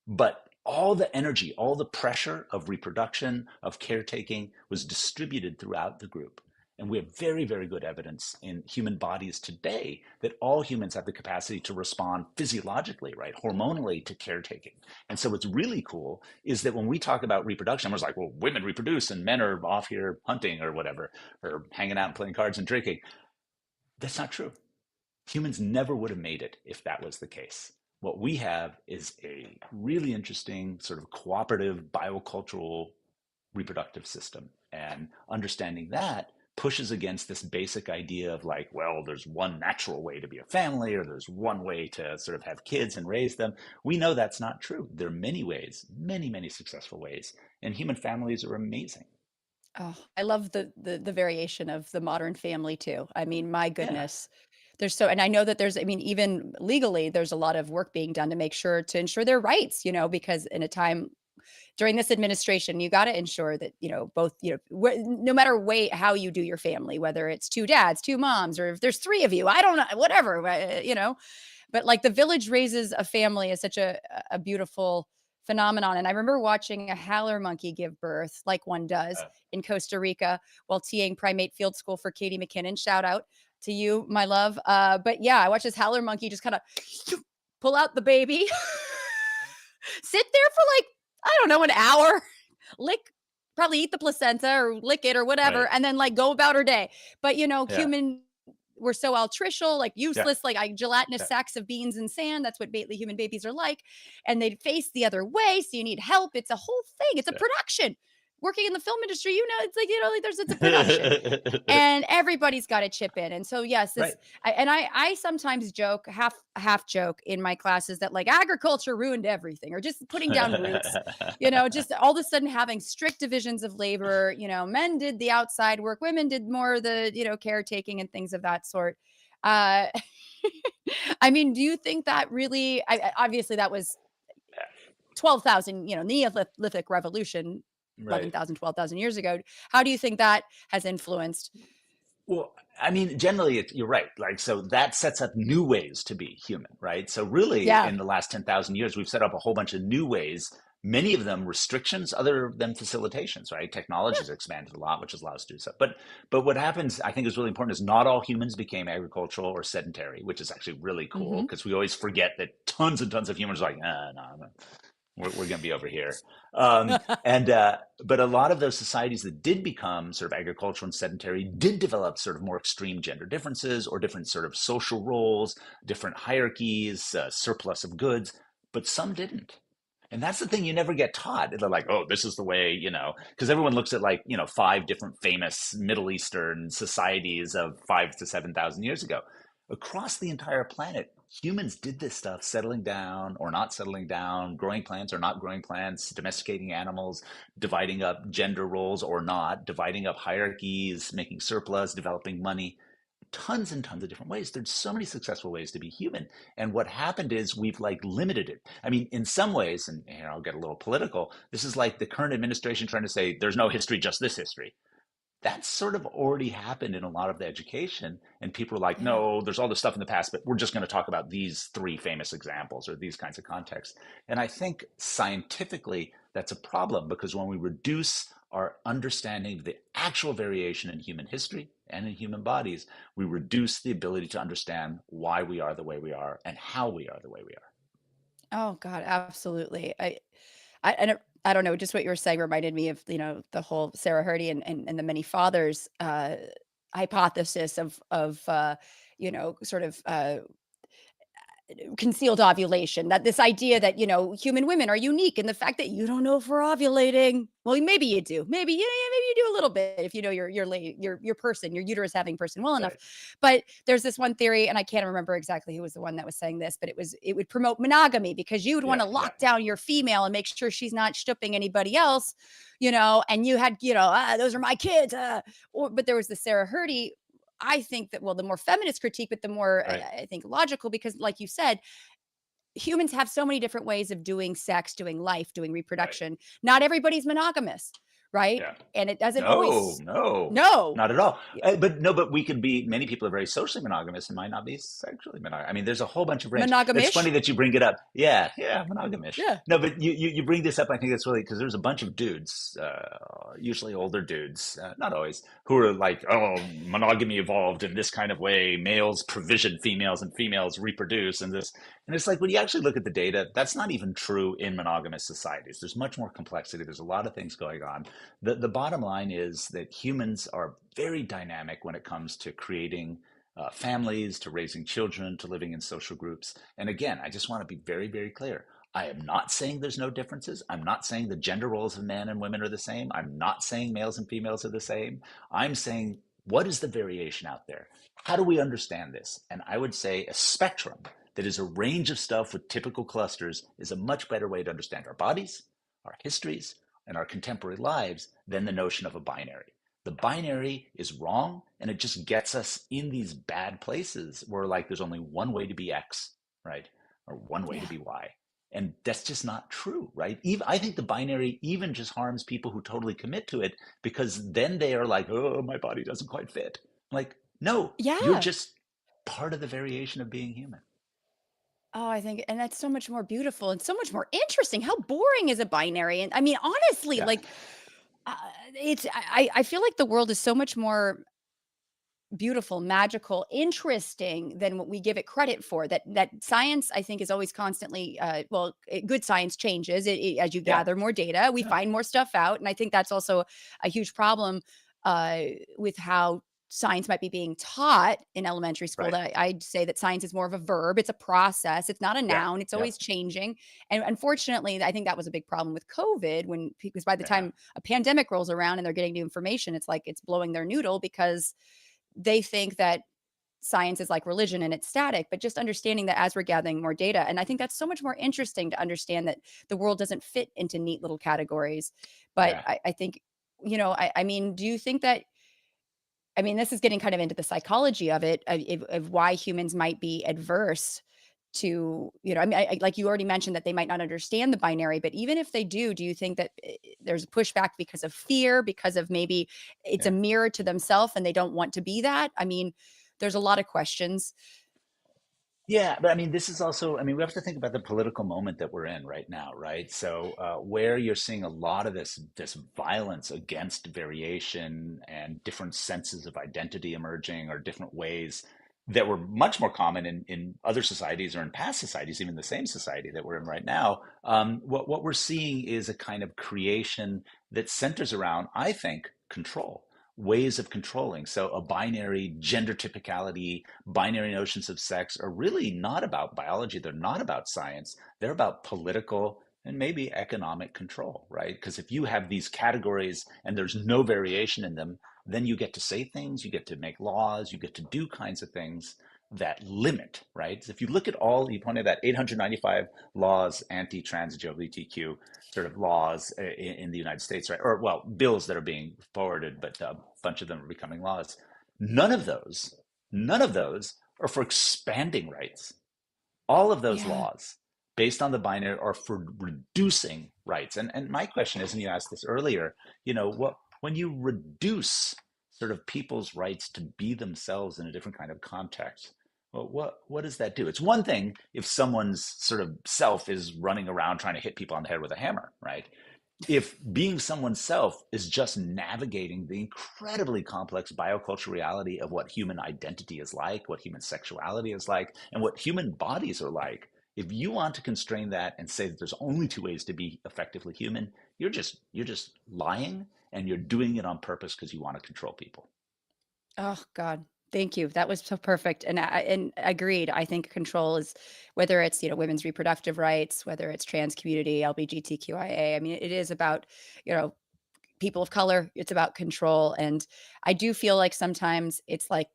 but all the energy, all the pressure of reproduction, of caretaking was distributed throughout the group. And we have very, very good evidence in human bodies today that all humans have the capacity to respond physiologically, right, hormonally, to caretaking. And so what's really cool is that when we talk about reproduction, we're like, well, women reproduce and men are off here hunting or whatever, or hanging out and playing cards and drinking. That's not true. Humans never would have made it if that was the case. What we have is a really interesting sort of cooperative biocultural reproductive system. And understanding that pushes against this basic idea of like, well, there's one natural way to be a family, or there's one way to sort of have kids and raise them. We know that's not true. There are many ways, many, many successful ways, and human families are amazing. Oh, I love the variation of the modern family too. I mean, my Yeah. goodness. And I know that I mean, even legally, there's a lot of work being done to ensure their rights, because in a time during this administration, you got to ensure that, both, no matter how you do your family, whether it's two dads, two moms, or if there's three of you, I don't know, whatever, but like the village raises a family is such a beautiful phenomenon. And I remember watching a howler monkey give birth, like one does in Costa Rica, while TAing primate field school for Katie McKinnon. Shout out to you, my love. But yeah, I watched this howler monkey just kind of pull out the baby, sit there for like, I don't know, an hour, probably eat the placenta or lick it or whatever, Right. and then like go about her day. But Yeah. we're so altricial, like Yeah. useless, like gelatinous Yeah. sacks of beans and sand. That's what human babies are like. And they face the other way. So you need help. It's a whole thing. It's a production. Working in the film industry, it's like, like it's a production, Yeah. and everybody's got to chip in. And so, yes, Right. I sometimes joke, half joke in my classes that like agriculture ruined everything, or just putting down roots, just all of a sudden having strict divisions of labor. Men did the outside work, women did more of the, caretaking and things of that sort. Uh, I mean, do you think that really, obviously that was 12,000, Neolithic revolution, Right. 11,000, 12,000 years ago. How do you think that has influenced? Well, I mean, generally, you're right. Like, so that sets up new ways to be human, right? So really, Yeah. in the last 10,000 years, we've set up a whole bunch of new ways, many of them restrictions, other than facilitations, right? Technology has expanded a lot, which allows us to do so. But what happens, I think is really important, is not all humans became agricultural or sedentary, which is actually really cool, Mhm. because we always forget that tons and tons of humans are like, no, we're going to be over here. But a lot of those societies that did become sort of agricultural and sedentary did develop sort of more extreme gender differences, or different sort of social roles, different hierarchies, surplus of goods, but some didn't. And that's the thing you never get taught. They're like, oh, this is the way, because everyone looks at like, 5 different famous Middle Eastern societies of 5 to 7,000 years ago. Across the entire planet, humans did this stuff, settling down or not settling down, growing plants or not growing plants, domesticating animals, dividing up gender roles or not, dividing up hierarchies, making surplus, developing money. Tons and tons of different ways. There's so many successful ways to be human. And what happened is we've like limited it. I mean, in some ways, and here I'll get a little political, this is like the current administration trying to say there's no history, just this history. That's sort of already happened in a lot of the education. And people are like, Yeah. no, there's all this stuff in the past, but we're just going to talk about these 3 famous examples or these kinds of contexts. And I think scientifically, that's a problem, because when we reduce our understanding of the actual variation in human history and in human bodies, we reduce the ability to understand why we are the way we are and how we are the way we are. Oh God, absolutely. I don't know, just what you were saying reminded me of, the whole Sarah Hrdy and the many fathers hypothesis of sort of concealed ovulation, that this idea that, human women are unique, and the fact that you don't know if we're ovulating. Well, maybe you do. Maybe, maybe you do a little bit if you know your person, your uterus having person well enough. Right. But there's this one theory, and I can't remember exactly who was the one that was saying this, but it would promote monogamy, because you would want Yeah. to Yeah. lock down your female and make sure she's not stooping anybody else, and you had, those are my kids. But there was the Sarah Hrdy. I think that, well, the more feminist critique, but the more Right. I think logical, because like you said, humans have so many different ways of doing sex, doing life, doing Right. reproduction. Not everybody's monogamous, right? Yeah. And it doesn't No, always, no, no. not at all. Yeah. But no, but we could be, many people are very socially monogamous and might not be sexually monogamous. I mean, there's a whole bunch of range. It's Monogamish. funny that you bring it up. Yeah, yeah, monogamish. Yeah. No, but you bring this up. I think that's really because there's a bunch of dudes, usually older dudes, not always, who are like, oh, monogamy evolved in this kind of way. Males provision females and females reproduce and this. And it's like, when you actually look at the data, that's not even true in monogamous societies. There's much more complexity. There's a lot of things going on. The bottom line is that humans are very dynamic when it comes to creating families, to raising children, to living in social groups. And again, I just want to be very, very clear. I am not saying there's no differences. I'm not saying the gender roles of men and women are the same. I'm not saying males and females are the same. I'm saying, what is the variation out there? How do we understand this? And I would say a spectrum that is a range of stuff with typical clusters is a much better way to understand our bodies, our histories, and our contemporary lives than the notion of a binary. The binary is wrong, and it just gets us in these bad places where like there's only one way to be X, right? Or one way to Yeah. be Y. And that's just not true, right? I think the binary even just harms people who totally commit to it, because then they are like, oh, my body doesn't quite fit. Like, no, you're Yeah. just part of the variation of being human. Oh, I think, and that's so much more beautiful and so much more interesting. How boring is a binary? And I mean, honestly, Yeah. like, uh, I feel like the world is so much more beautiful, magical, interesting than what we give it credit for. That science, I think, is always constantly, good science changes as you Yeah. gather more data. We Yeah. find more stuff out, and I think that's also a huge problem with how science might be being taught in elementary school, Right. that I'd say that science is more of a verb. It's a process. It's not a Yeah. noun. It's Yep. always changing. And unfortunately, I think that was a big problem with COVID, because by the Yeah. time a pandemic rolls around and they're getting new information, it's like it's blowing their noodle, because they think that science is like religion and it's static. But just understanding that as we're gathering more data, and I think that's so much more interesting to understand that the world doesn't fit into neat little categories. But Yeah. I think, I mean, do you think that, I mean, this is getting kind of into the psychology of it, of why humans might be adverse to, I mean, like you already mentioned that they might not understand the binary, but even if they do you think that there's pushback because of fear, because of maybe it's a Yeah. mirror to themselves and they don't want to be that? I mean, there's a lot of questions. Yeah, but I mean, this is also, I mean, we have to think about the political moment that we're in right now, right? So, where you're seeing a lot of this violence against variation and different senses of identity emerging, or different ways that were much more common in other societies, or in past societies, even the same society that we're in right now. What we're seeing is a kind of creation that centers around, I think, control, ways of controlling. So a binary gender typicality, binary notions of sex are really not about biology. They're not about science. They're about political and maybe economic control, right? Because if you have these categories and there's no variation in them, then you get to say things, you get to make laws, you get to do kinds of things that limit, right? If you look at all, you pointed at 895 laws, anti-trans, LGBTQ sort of laws in the United States, right? Or, well, bills that are being forwarded, but a bunch of them are becoming laws. None of those are for expanding rights. All of those Yeah. laws based on the binary are for reducing rights. And my question is, and you asked this earlier, when you reduce sort of people's rights to be themselves in a different kind of context, well, what does that do? It's one thing if someone's sort of self is running around trying to hit people on the head with a hammer, right? If being someone's self is just navigating the incredibly complex biocultural reality of what human identity is like, what human sexuality is like, and what human bodies are like, if you want to constrain that and say that there's only two ways to be effectively human, you're just lying, and you're doing it on purpose because you want to control people. Oh God. Thank you. That was so perfect. And agreed. I think control is, whether it's, women's reproductive rights, whether it's trans community, LGBTQIA. I mean, it is about, you know, people of color. It's about control. And I do feel like sometimes it's like,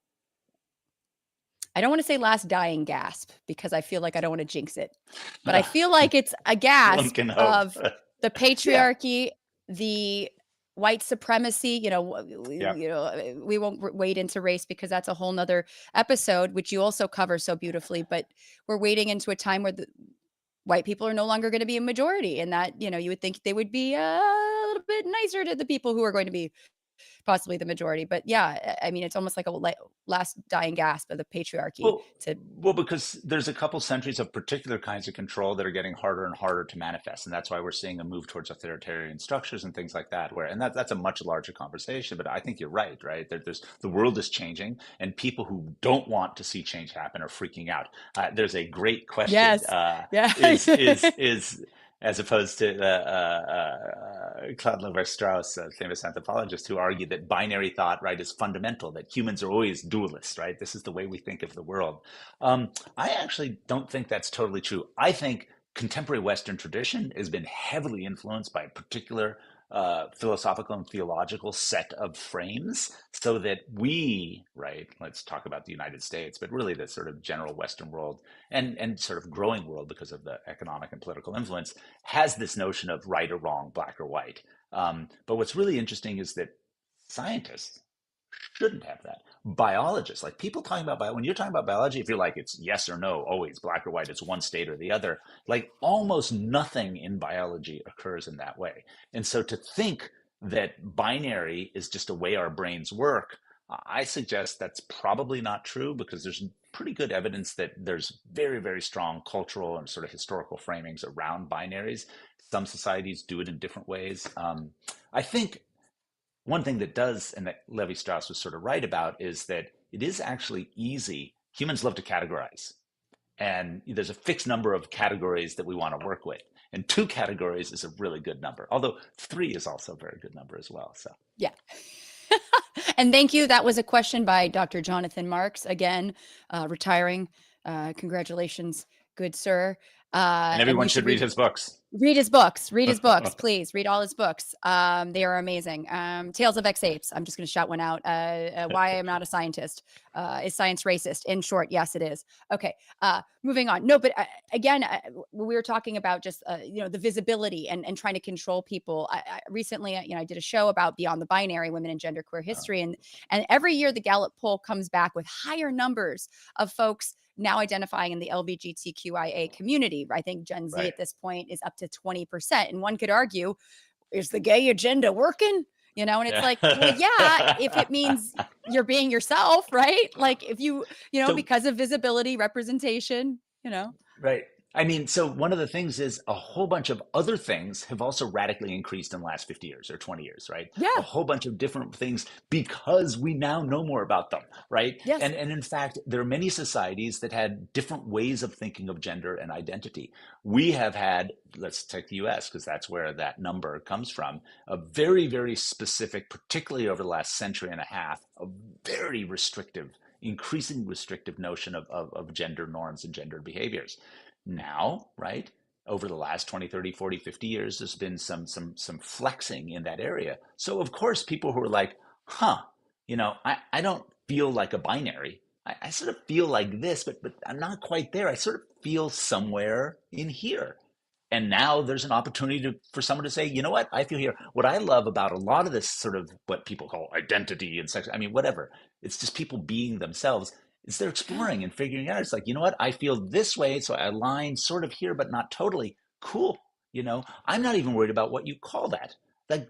I don't want to say last dying gasp, because I feel like I don't want to jinx it, but I feel like it's a One gasp can hope. of the Yeah, patriarchy, the white supremacy. yeah. We won't wade into race, because that's a whole nother episode, which you also cover so beautifully. But we're wading into a time where the white people are no longer going to be a majority, and that, you would think they would be a little bit nicer to the people who are going to be possibly the majority. But yeah, I mean, it's almost like a last dying gasp of the patriarchy Well, to, well, because there's a couple centuries of particular kinds of control that are getting harder and harder to manifest, and that's why we're seeing a move towards authoritarian structures and things like that. And that's a much larger conversation. But I think you're right, right? There's the world is changing, and people who don't want to see change happen are freaking out. There's a great question: yes. Yeah. is as opposed to Claude Levi-Strauss, a famous anthropologist, who argued that binary thought, right, is fundamental, that humans are always dualists, right? This is the way we think of the world. I actually don't think that's totally true. I think contemporary Western tradition has been heavily influenced by a particular philosophical and theological set of frames, so that we, right, let's talk about the United States, but really the sort of general Western world and sort of growing world, because of the economic and political influence, has this notion of right or wrong, black or white. But what's really interesting is that scientists shouldn't have that. Biologists, like people talking about when you're talking about biology, if you're like it's yes or no, always black or white, it's one state or the other, like almost nothing in biology occurs in that way. And so to think that binary is just a way our brains work, I suggest that's probably not true, because there's pretty good evidence that there's very, very strong cultural and sort of historical framings around binaries. Some societies do it in different ways. I think one thing that does, and that Levi Strauss was sort of right about, is that it is actually easy. Humans love to categorize, and there's a fixed number of categories that we want to work with. And two categories is a really good number, although three is also a very good number as well. So Yeah. And thank you. That was a question by Dr. Jonathan Marks, again, retiring. Congratulations, good sir. And And everyone you should should read read his books. Read his books. Read his books, please. Read all his books. They are amazing. Tales of X Apes. I'm just going to shout one out. Why I'm not a scientist. Is science racist? In short, yes, it is. Okay. Moving on. No, but again, we were talking about just the visibility and trying to control people. Recently, I did a show about Beyond the Binary, women in genderqueer history, and every year the Gallup poll comes back with higher numbers of folks now identifying in the LGBTQIA community. I think Gen Z Right. at this point is up to 20%. And one could argue, is the gay agenda working? And it's like, well, yeah, if it means you're being yourself, right? Like if So because of visibility, representation. Right. I mean, so one of the things is a whole bunch of other things have also radically increased in the last 50 years or 20 years, right? Yeah. A whole bunch of different things because we now know more about them, right? Yes. And in fact, there are many societies that had different ways of thinking of gender and identity. We have had, let's take the US, because that's where that number comes from, a very, very specific, particularly over the last century and a half, a very restrictive, increasingly restrictive notion of gender norms and gender behaviors. Now, right, over the last 20, 30, 40, 50 years, there's been some flexing in that area. So of course, people who are like, I don't feel like a binary. I sort of feel like this, but I'm not quite there. I sort of feel somewhere in here. And now there's an opportunity for someone to say, you know what, I feel here. What I love about a lot of this sort of what people call identity and sex, I mean, whatever, it's just people being themselves. Is they're exploring and figuring out. It's like, you know what, I feel this way, so I align sort of here, but not totally. Cool. I'm not even worried about what you call that. Like,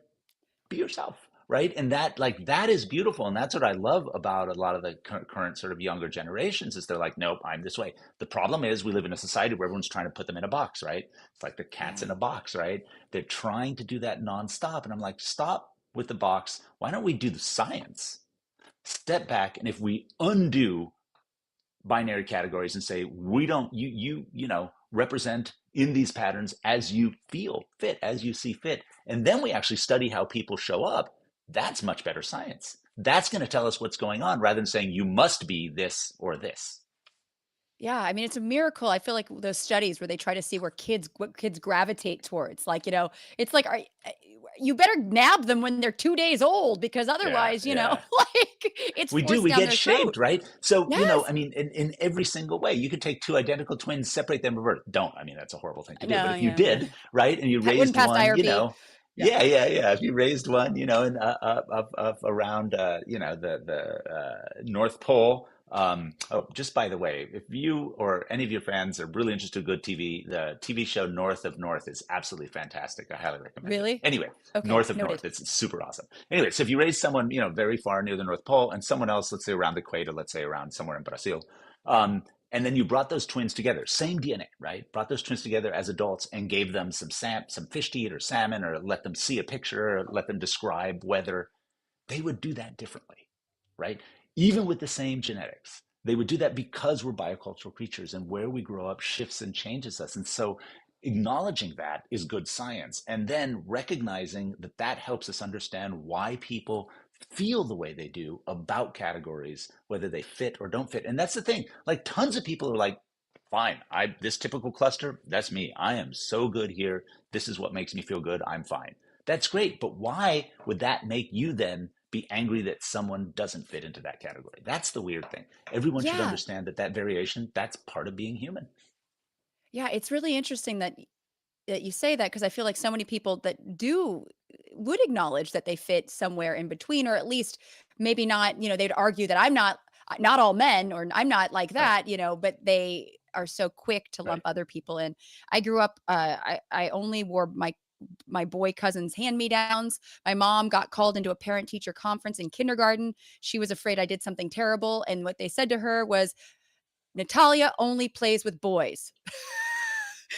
be yourself, right? And that is beautiful, and that's what I love about a lot of the current sort of younger generations is they're like, nope, I'm this way. The problem is we live in a society where everyone's trying to put them in a box, right? It's like the cat's in a box, right? They're trying to do that nonstop, and I'm like, stop with the box. Why don't we do the science? Step back, and if we undo binary categories and say we don't you represent in these patterns as you feel fit, as you see fit, and then we actually study how people show up, that's much better science. That's going to tell us what's going on rather than saying you must be this or this. Yeah, I mean, it's a miracle. I feel like those studies where they try to see what kids gravitate towards. Like, it's like, you better nab them when they're 2 days old, because otherwise, like it's We forced we down get their shaped, throat. right? So, Yes. I mean, in every single way, you could take two identical twins, separate them, reverse. Don't. I mean, that's a horrible thing to do. No, But if you yeah, yeah. did, right, and you That wouldn't raised pass one, IRB. Yeah. yeah. If you raised one, in up around, the North Pole. Oh, just by the way, if you or any of your fans are really interested in good TV, the TV show North of North is absolutely fantastic. I highly recommend it. Really? Anyway, Okay, North of noted. North, it's super awesome. Anyway, so if you raise someone, very far near the North Pole and someone else, let's say around the equator, let's say around somewhere in Brazil, and then you brought those twins together, same DNA, right? Brought those twins together as adults and gave them some fish to eat or salmon, or let them see a picture, or let them describe weather, they would do that differently, right? Even with the same genetics. They would do that because we're biocultural creatures, and where we grow up shifts and changes us. And so acknowledging that is good science, and then recognizing that helps us understand why people feel the way they do about categories, whether they fit or don't fit. And that's the thing, like tons of people are like, fine, this typical cluster, that's me, I am so good here, this is what makes me feel good, I'm fine. That's great, but why would that make you then be angry that someone doesn't fit into that category? That's the weird thing. Everyone should understand that variation, that's part of being human. Yeah, it's really interesting that you say that, because I feel like so many people that would acknowledge that they fit somewhere in between, or at least maybe not, they'd argue that I'm not all men, or I'm not like Right, that, but they are so quick to lump right. other people in. I grew up, I only wore my boy cousin's hand-me-downs. My mom got called into a parent-teacher conference in kindergarten. She was afraid I did something terrible, and what they said to her was, Natalia only plays with boys.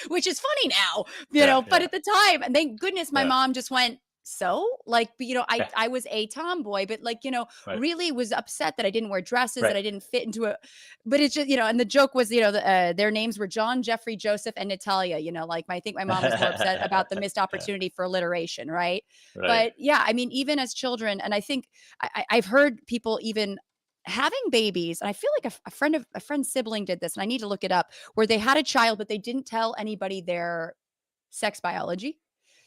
Which is funny now, Yeah, but yeah, at the time, and thank goodness my yeah. mom just went, so like, Yeah, I was a tomboy, but like, right. really was upset that I didn't wear dresses, that Right. I didn't fit into a, but it's just, and the joke was, their names were John, Jeffrey, Joseph, and Natalia, like I think my mom was more upset about the missed opportunity for alliteration. Right. Right. But yeah, I mean, even as children, and I think I've heard people even having babies, and I feel like a friend's sibling did this, and I need to look it up, where they had a child, but they didn't tell anybody their sex biology. Right.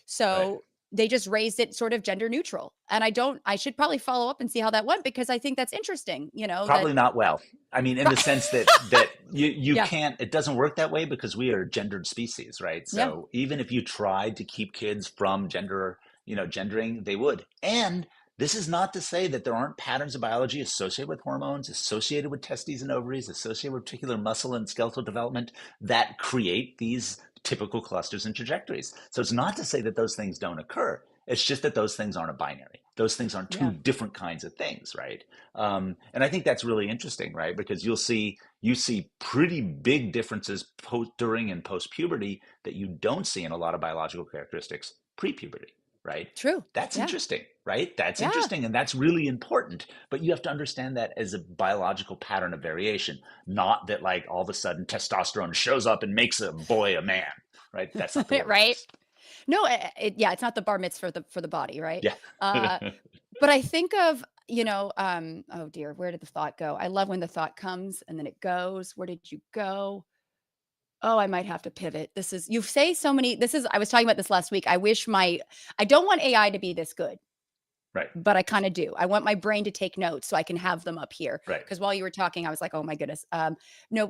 So they just raised it sort of gender neutral. And I should probably follow up and see how that went, because I think that's interesting, that Probably not well. I mean, in the sense that you yeah. can't, it doesn't work that way because we are a gendered species, right? Yeah. So even if you tried to keep kids from gendering, they would. And this is not to say that there aren't patterns of biology associated with hormones, associated with testes and ovaries, associated with particular muscle and skeletal development that create these typical clusters and trajectories. So it's not to say that those things don't occur. It's just that those things aren't a binary. Those things aren't two Yeah. different kinds of things, right? And I think that's really interesting, right? Because you see pretty big differences during and post puberty that you don't see in a lot of biological characteristics pre puberty, right? True. That's Yeah. interesting, right? That's Yeah. interesting, and that's really important. But you have to understand that as a biological pattern of variation, not that like all of a sudden testosterone shows up and makes a boy a man, right? That's not the way it Right. works. No, yeah, it's not the bar mitzvah for the body, right? Yeah. Uh, but I think of, oh dear, where did the thought go? I love when the thought comes and then it goes. Where did you go? Oh, I might have to pivot. You say so many, I was talking about this last week. I don't want AI to be this good, Right. but I kind of do. I want my brain to take notes so I can have them up here. Right. Cause while you were talking, I was like, oh my goodness. No,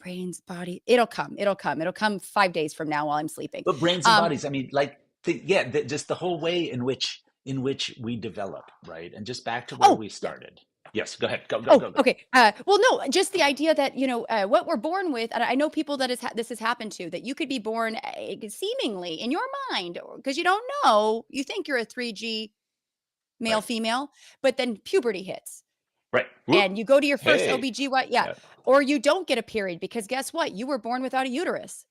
brains, body, it'll come 5 days from now while I'm sleeping. But brains and Um, bodies, I mean, like, just the whole way in which we develop, right? And just back to where oh we yeah. started. Yes, go ahead. Go, go, Oh, go, go. okay. Well, no, just the idea that, what we're born with, and I know people that this has happened to, that you could be born seemingly in your mind, because you don't know, you think you're a 3G male, Right. female, but then puberty hits Right. Whoop. and you go to your first Hey. OBGY. Yeah. Yeah. Or you don't get a period because guess what? You were born without a uterus.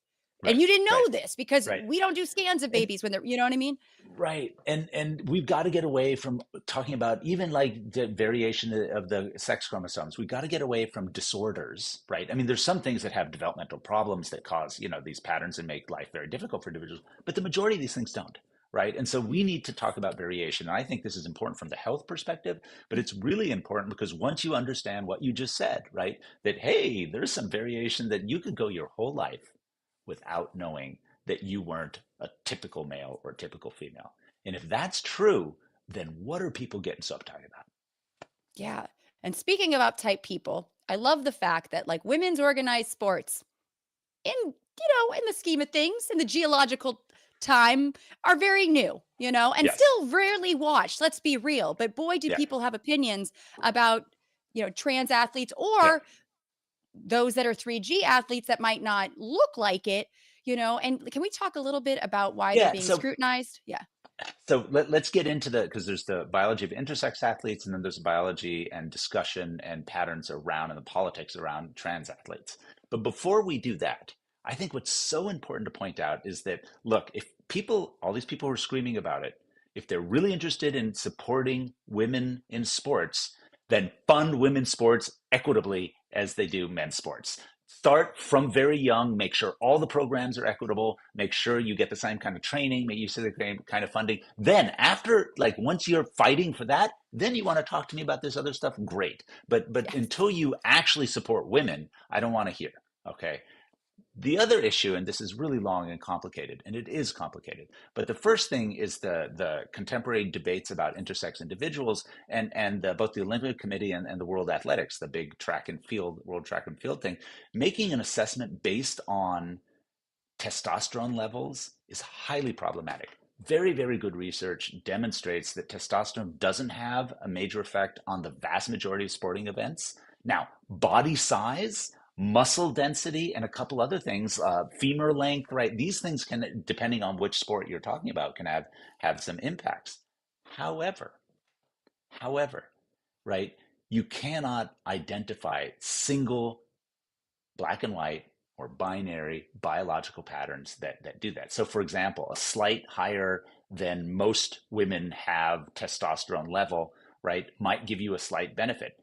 And Right. you didn't Right. know this because Right. we don't do scans of And babies when they're, you know what I mean? right. And we've got to get away from talking about even like the variation of the sex chromosomes. We've got to get away from disorders, right? I mean, there's some things that have developmental problems that cause, these patterns and make life very difficult for individuals, but the majority of these things don't. Right. And so we need to talk about variation. And I think this is important from the health perspective, but it's really important because once you understand what you just said, right, that, hey, there's some variation that you could go your whole life without knowing that you weren't a typical male or typical female. And if that's true, then what are people getting so uptight about? Yeah. And speaking of uptight people, I love the fact that like women's organized sports in the scheme of things, in the geological time, are very new, and Yes. still rarely watched. Let's be real. But boy, do Yeah. people have opinions about, trans athletes Yeah. or those that are 3G athletes that might not look like it, and can we talk a little bit about why they're Yeah. being So scrutinized? Yeah. let's get into because there's the biology of intersex athletes, and then there's biology and discussion and patterns around and the politics around trans athletes. But before we do that, I think what's so important to point out is that, look, if all these people who are screaming about it, if they're really interested in supporting women in sports, then fund women's sports equitably as they do men's sports. Start from very young, make sure all the programs are equitable, make sure you get the same kind of training, make use of the same kind of funding. Then after, like, once you're fighting for that, then you want to talk to me about this other stuff, great. But Yes. until you actually support women, I don't want to hear. Okay. The other issue, and this is really long and complicated, and it is complicated, but the first thing is the contemporary debates about intersex individuals and both the Olympic Committee and the World Athletics, the big World Track and Field thing, making an assessment based on testosterone levels is highly problematic. Very, very good research demonstrates that testosterone doesn't have a major effect on the vast majority of sporting events. Now, body size, muscle density, and a couple other things, femur length, right? These things can, depending on which sport you're talking about, can have some impacts. However, right, you cannot identify single black and white or binary biological patterns that do that. So, for example, a slight higher than most women have testosterone level, right, might give you a slight benefit.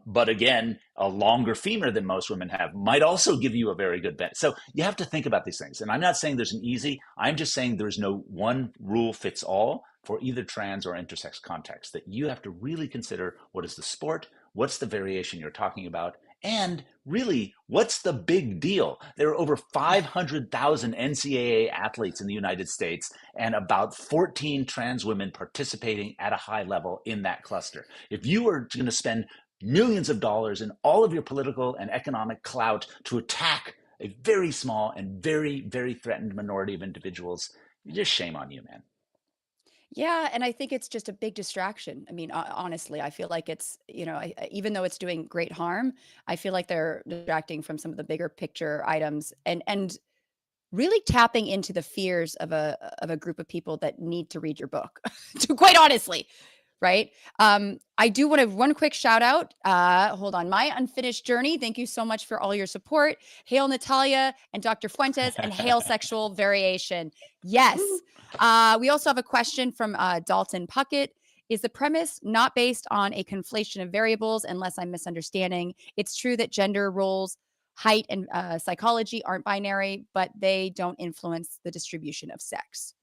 But again, a longer femur than most women have might also give you a very good benefit. So you have to think about these things. And I'm not saying there's an easy, I'm just saying there's no one rule fits all for either trans or intersex context, that you have to really consider what is the sport, what's the variation you're talking about, and really, what's the big deal? There are over 500,000 NCAA athletes in the United States and about 14 trans women participating at a high level in that cluster. If you were going to spend millions of dollars in all of your political and economic clout to attack a very small and very, very threatened minority of individuals, just shame on you, man. Yeah, and I think it's just a big distraction. I mean, honestly, I feel like it's, even though it's doing great harm, I feel like they're distracting from some of the bigger picture items and really tapping into the fears of a group of people that need to read your book. To quite honestly, right? I do want to one quick shout out. Hold on, My Unfinished Journey. Thank you so much for all your support. Hail Natalia and Dr. Fuentes, and hail Sexual Variation. Yes. We also have a question from Dalton Puckett. Is the premise not based on a conflation of variables, unless I'm misunderstanding? It's true that gender roles, height, and psychology aren't binary, but they don't influence the distribution of sex.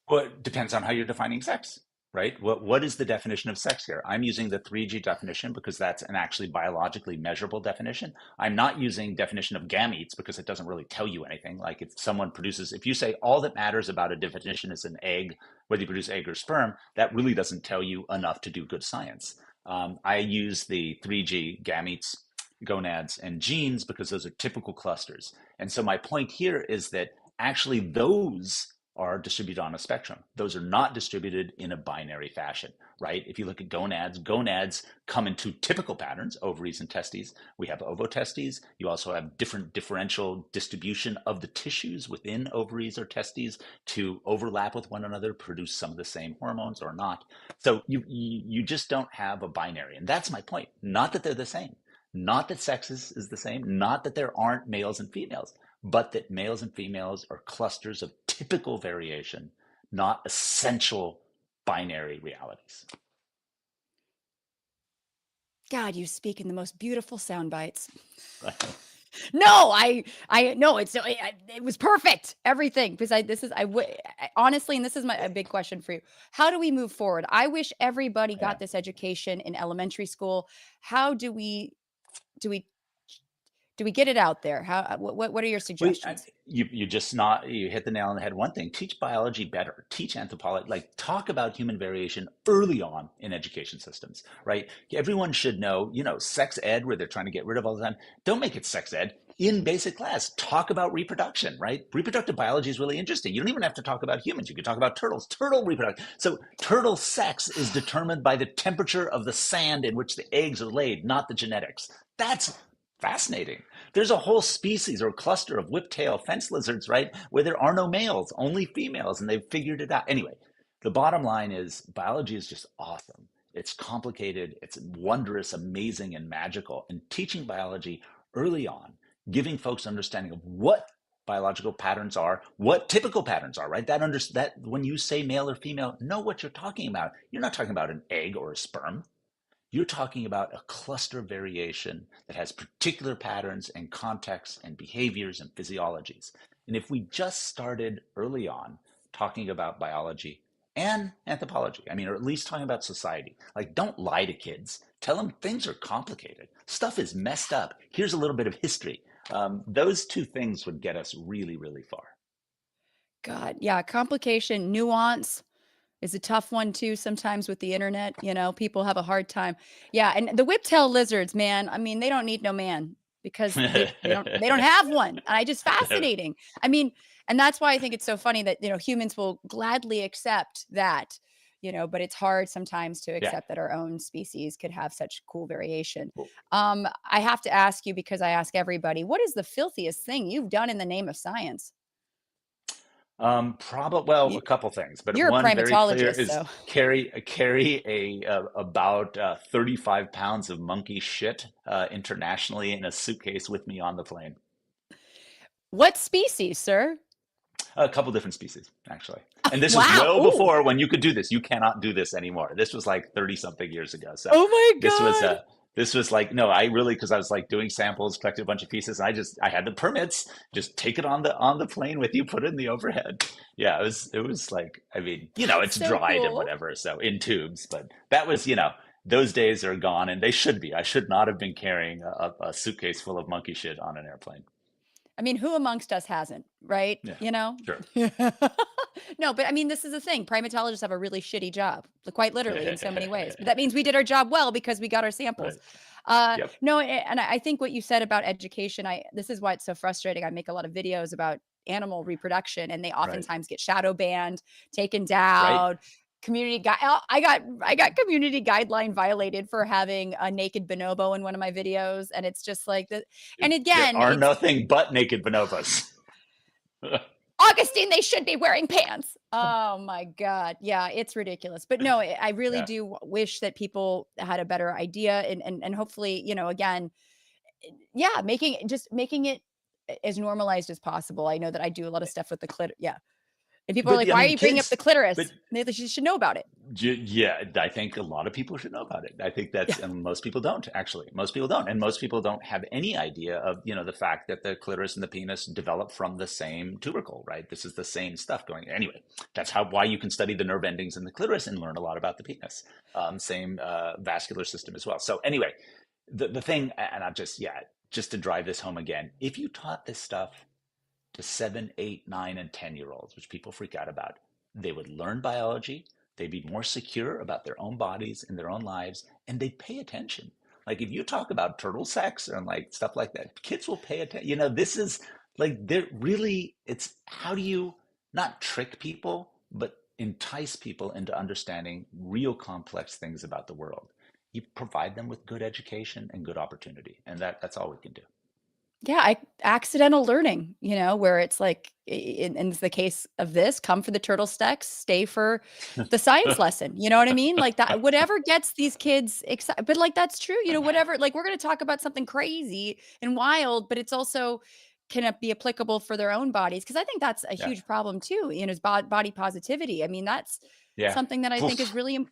Well, it depends on how you're defining sex, right? What is the definition of sex here? I'm using the 3G definition because that's an actually biologically measurable definition. I'm not using definition of gametes because it doesn't really tell you anything. Like if someone produces, if you say all that matters about a definition is an egg, whether you produce egg or sperm, that really doesn't tell you enough to do good science. I use the 3G gametes, gonads, and genes because those are typical clusters. And so my point here is that actually those are distributed on a spectrum. Those are not distributed in a binary fashion, right? If you look at gonads come in two typical patterns, ovaries and testes. We have ovotestes. You also have different differential distribution of the tissues within ovaries or testes to overlap with one another, produce some of the same hormones or not. So you just don't have a binary. And that's my point. Not that they're the same. Not that sex is the same. Not that there aren't males and females, but that males and females are clusters of typical variation, not essential binary realities. God, you speak in the most beautiful sound bites. No, I no, it was perfect. Everything, because honestly, and this is a big question for you. How do we move forward? I wish everybody got this education in elementary school. How do we get it out there? What are your suggestions? You hit the nail on the head. One thing, teach biology better, teach anthropology, like talk about human variation early on in education systems, right? Everyone should know, sex ed, where they're trying to get rid of all the time. Don't make it sex ed. In basic class, talk about reproduction, right? Reproductive biology is really interesting. You don't even have to talk about humans. You can talk about turtles, turtle reproduction. So turtle sex is determined by the temperature of the sand in which the eggs are laid, not the genetics. That's fascinating. There's a whole species or cluster of whiptail fence lizards, right, where there are no males, only females, and they've figured it out. Anyway, the bottom line is biology is just awesome. It's complicated, it's wondrous, amazing, and magical. And teaching biology early on, giving folks understanding of what biological patterns are, what typical patterns are, right? That when you say male or female, know what you're talking about. You're not talking about an egg or a sperm. You're talking about a cluster variation that has particular patterns and contexts and behaviors and physiologies. And if we just started early on talking about biology and anthropology, or at least talking about society, like don't lie to kids. Tell them things are complicated. Stuff is messed up. Here's a little bit of history. Those two things would get us really, really far. God, yeah, complication, nuance is a tough one too. Sometimes with the internet, people have a hard time. Yeah, and the whiptail lizards, man. They don't need no man because they don't have one. And just fascinating. And that's why I think it's so funny that humans will gladly accept that. But it's hard sometimes to accept that our own species could have such cool variation. I have to ask you, because I ask everybody, what is the filthiest thing you've done in the name of science? A couple things, but you're one a very clear primatologist, is so. carry about 35 pounds of monkey shit internationally in a suitcase with me on the plane. What species, sir? A couple different species, actually. And this was Wow. well Oh, before when you could do this. You cannot do this anymore. This was like 30 something years ago. So oh my this was God. this was like, no, I really, because I was like doing samples, collected a bunch of pieces, and I had the permits, just take it on the plane with you, put it in the overhead. Yeah, it was like, I mean, That's it's so dried and cool. whatever, so in tubes, but that was, those days are gone, and they should be. I should not have been carrying a suitcase full of monkey shit on an airplane. I mean, who amongst us hasn't, right? Yeah, You know? sure. No, but I mean, this is the thing. Primatologists have a really shitty job, quite literally in so many ways. But that means we did our job well because we got our samples. Right. Yep. No, and I think what you said about education, this is why it's so frustrating. I make a lot of videos about animal reproduction, and they Right. oftentimes get shadow banned, taken Right. down. I got community guideline violated for having a naked bonobo in one of my videos, and it's just like that. And There again, are it's nothing but naked bonobos. Augustine, they should be wearing pants. Oh my God. Yeah, it's ridiculous. But no, I really Yeah. do wish that people had a better idea and hopefully, again, yeah, making it as normalized as possible. I know that I do a lot of stuff with the clit. Yeah. And people are But like, I why are mean, you bringing up the kids, but clitoris? They should know about it. yeah, I think a lot of people should know about it. I think Yeah. and most people don't, actually. Most people don't. And most people don't have any idea of, the fact that the clitoris and the penis develop from the same tubercle, right? This is the same stuff going. Anyway, that's why you can study the nerve endings in the clitoris and learn a lot about the penis. Same vascular system as well. So anyway, the thing, and just to drive this home again, if you taught this stuff to 7, 8, 9, and 10-year-olds, which people freak out about, they would learn biology, they'd be more secure about their own bodies and their own lives, and they'd pay attention. Like if you talk about turtle sex and like stuff like that, kids will pay attention. This is like they're really, it's how do you not trick people, but entice people into understanding real complex things about the world. You provide them with good education and good opportunity, and that's all we can do. Yeah, accidental learning, where it's like in the case of this, come for the turtle stacks, stay for the science lesson. You know what I mean? Like that, whatever gets these kids excited. But like that's true, whatever. Like we're going to talk about something crazy and wild, but it's also can it be applicable for their own bodies? Because I think that's a Yeah. huge problem too. Is body positivity. I mean, that's Yeah. something that I think is Oof. really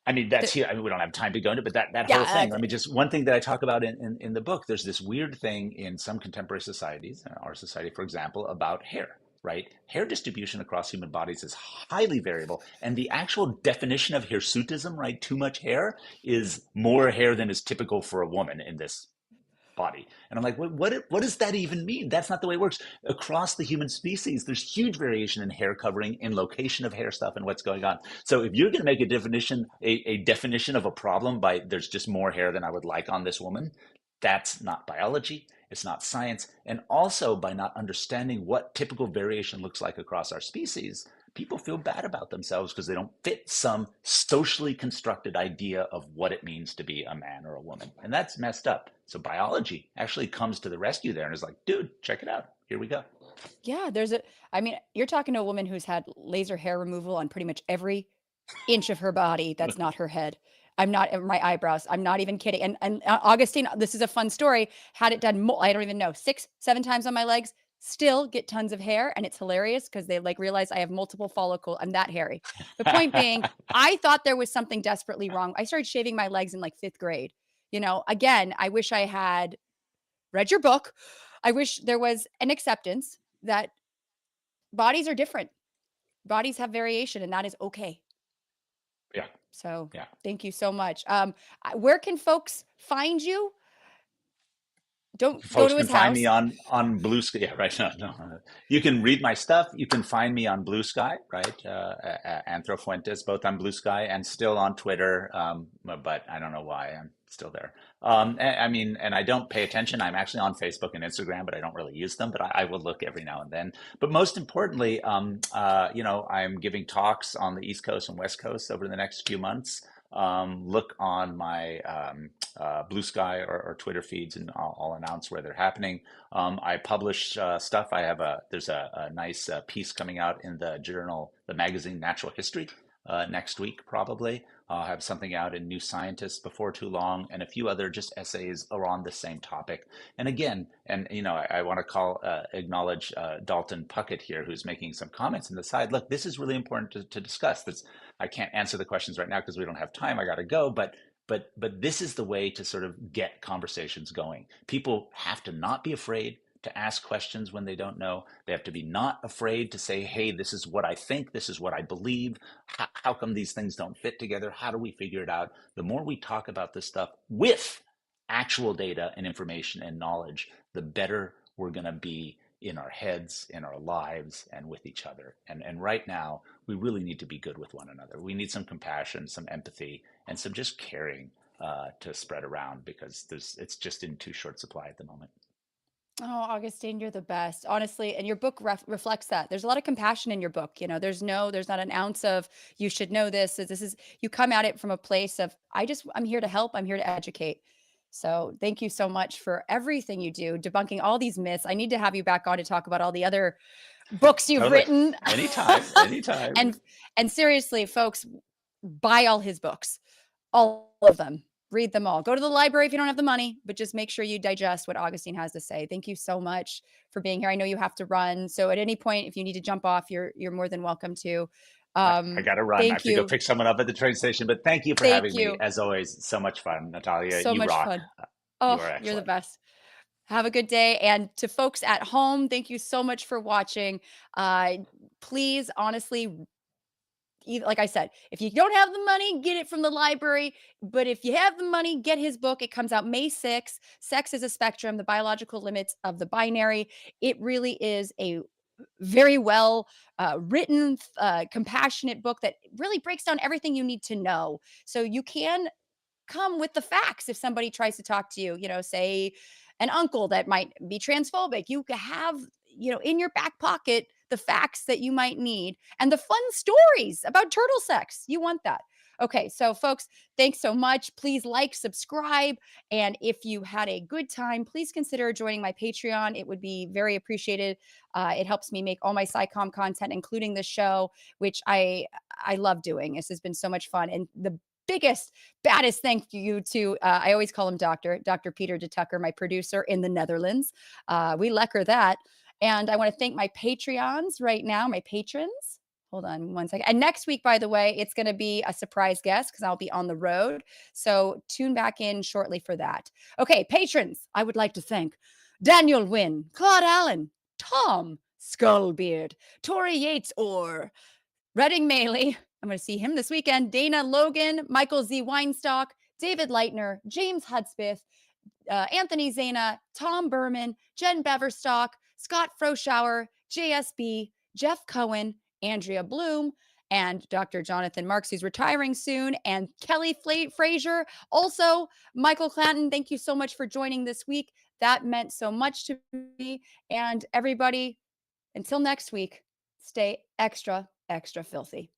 I mean, that's here. I mean, we don't have time to go into, but that whole yeah. thing. Let me just one thing that I talk about in the book. There's this weird thing in some contemporary societies, our society, for example, about hair. Right, hair distribution across human bodies is highly variable, and the actual definition of hirsutism, right, too much hair, is more hair than is typical for a woman in this body. And I'm like, what does that even mean? That's not the way it works. Across the human species, there's huge variation in hair covering, in location of hair stuff, and what's going on. So if you're going to make a definition of a problem by there's just more hair than I would like on this woman, that's not biology. It's not science. And also by not understanding what typical variation looks like across our species, people feel bad about themselves because they don't fit some socially constructed idea of what it means to be a man or a woman. And that's messed up. So biology actually comes to the rescue there and is like, dude, check it out. Here we go. Yeah, I mean, you're talking to a woman who's had laser hair removal on pretty much every inch of her body that's not her head. I'm not my eyebrows. I'm not even kidding. And Augustine, this is a fun story. Had it done, I don't even know, 6, 7 times on my legs. Still get tons of hair, and it's hilarious because they like realize I have multiple follicles. I'm that hairy. The point being, I thought there was something desperately wrong. I started shaving my legs in like 5th grade. Again, I wish I had read your book. I wish there was an acceptance that bodies are different. Bodies have variation, and that is okay. Yeah. So Yeah. thank you so much. Where can folks find you? Don't go Folks to can his find me house. on Blue Sky. Yeah, right. No. You can read my stuff. You can find me on Blue Sky, right? Anthro Fuentes, both on Blue Sky and still on Twitter. But I don't know why I'm still there. I mean, and I don't pay attention. I'm actually on Facebook and Instagram, but I don't really use them. But I will look every now and then. But most importantly, I'm giving talks on the East Coast and West Coast over the next few months. Look on my Blue Sky or Twitter feeds, and I'll announce where they're happening. I publish stuff. There's a nice piece coming out in the magazine Natural History next week, probably. I'll have something out in New Scientist before too long, and a few other just essays around the same topic. And again, and I want to acknowledge Dalton Puckett here, who's making some comments on the side. Look, this is really important to discuss. I can't answer the questions right now because we don't have time. I got to go, but this is the way to sort of get conversations going. People have to not be afraid to ask questions when they don't know. They have to be not afraid to say, hey, this is what I think, this is what I believe. How come these things don't fit together? How do we figure it out? The more we talk about this stuff with actual data and information and knowledge, the better we're going to be in our heads, in our lives, and with each other. And right now, we really need to be good with one another. We need some compassion, some empathy, and some just caring to spread around, because it's just in too short supply at the moment. Oh, Augustine, you're the best, honestly. And your book reflects that. There's a lot of compassion in your book. There's not an ounce of you should know this. You come at it from a place of, I'm here to help. I'm here to educate. So thank you so much for everything you do, debunking all these myths. I need to have you back on to talk about all the other books you've Totally. written. Anytime. And seriously, folks, buy all his books, all of them. Read them all. Go to the library if you don't have the money, but just make sure you digest what Augustine has to say. Thank you so much for being here. I know you have to run, so at any point, if you need to jump off, you're more than welcome to. I got to run. I have to go pick someone up at the train station. But thank you for having me. As always, so much fun, Natalia. So you much rock. fun. You're the best. Have a good day. And to folks at home, thank you so much for watching. Please, honestly, like I said, if you don't have the money, get it from the library. But if you have the money, get his book. It comes out May 6th. Sex is a Spectrum, The Biological Limits of the Binary. It really is a very well written, compassionate book that really breaks down everything you need to know. So you can come with the facts if somebody tries to talk to you, say an uncle that might be transphobic. You have, in your back pocket, the facts that you might need and the fun stories about turtle sex. You want that. Okay, so folks, thanks so much. Please like, subscribe, and if you had a good time, please consider joining my Patreon. It would be very appreciated. It helps me make all my Scicomm content, including the show, which I love doing. This has been so much fun. And the biggest, baddest thank you to, I always call him Dr. Peter de Tucker, my producer in the Netherlands. We lekker that. And I want to thank my Patreons right now, my patrons. Hold on one second. And next week, by the way, it's going to be a surprise guest because I'll be on the road. So tune back in shortly for that. Okay, patrons, I would like to thank Daniel Wynn, Claude Allen, Tom Skullbeard, Tori Yates, or Redding Maley. I'm going to see him this weekend. Dana Logan, Michael Z. Weinstock, David Leitner, James Hudspeth, Anthony Zana, Tom Berman, Jen Beverstock, Scott Froschauer, JSB, Jeff Cohen, Andrea Bloom, and Dr. Jonathan Marks, who's retiring soon, and Kelly Frazier. Also, Michael Clanton, thank you so much for joining this week. That meant so much to me. And everybody, until next week, stay extra, extra filthy.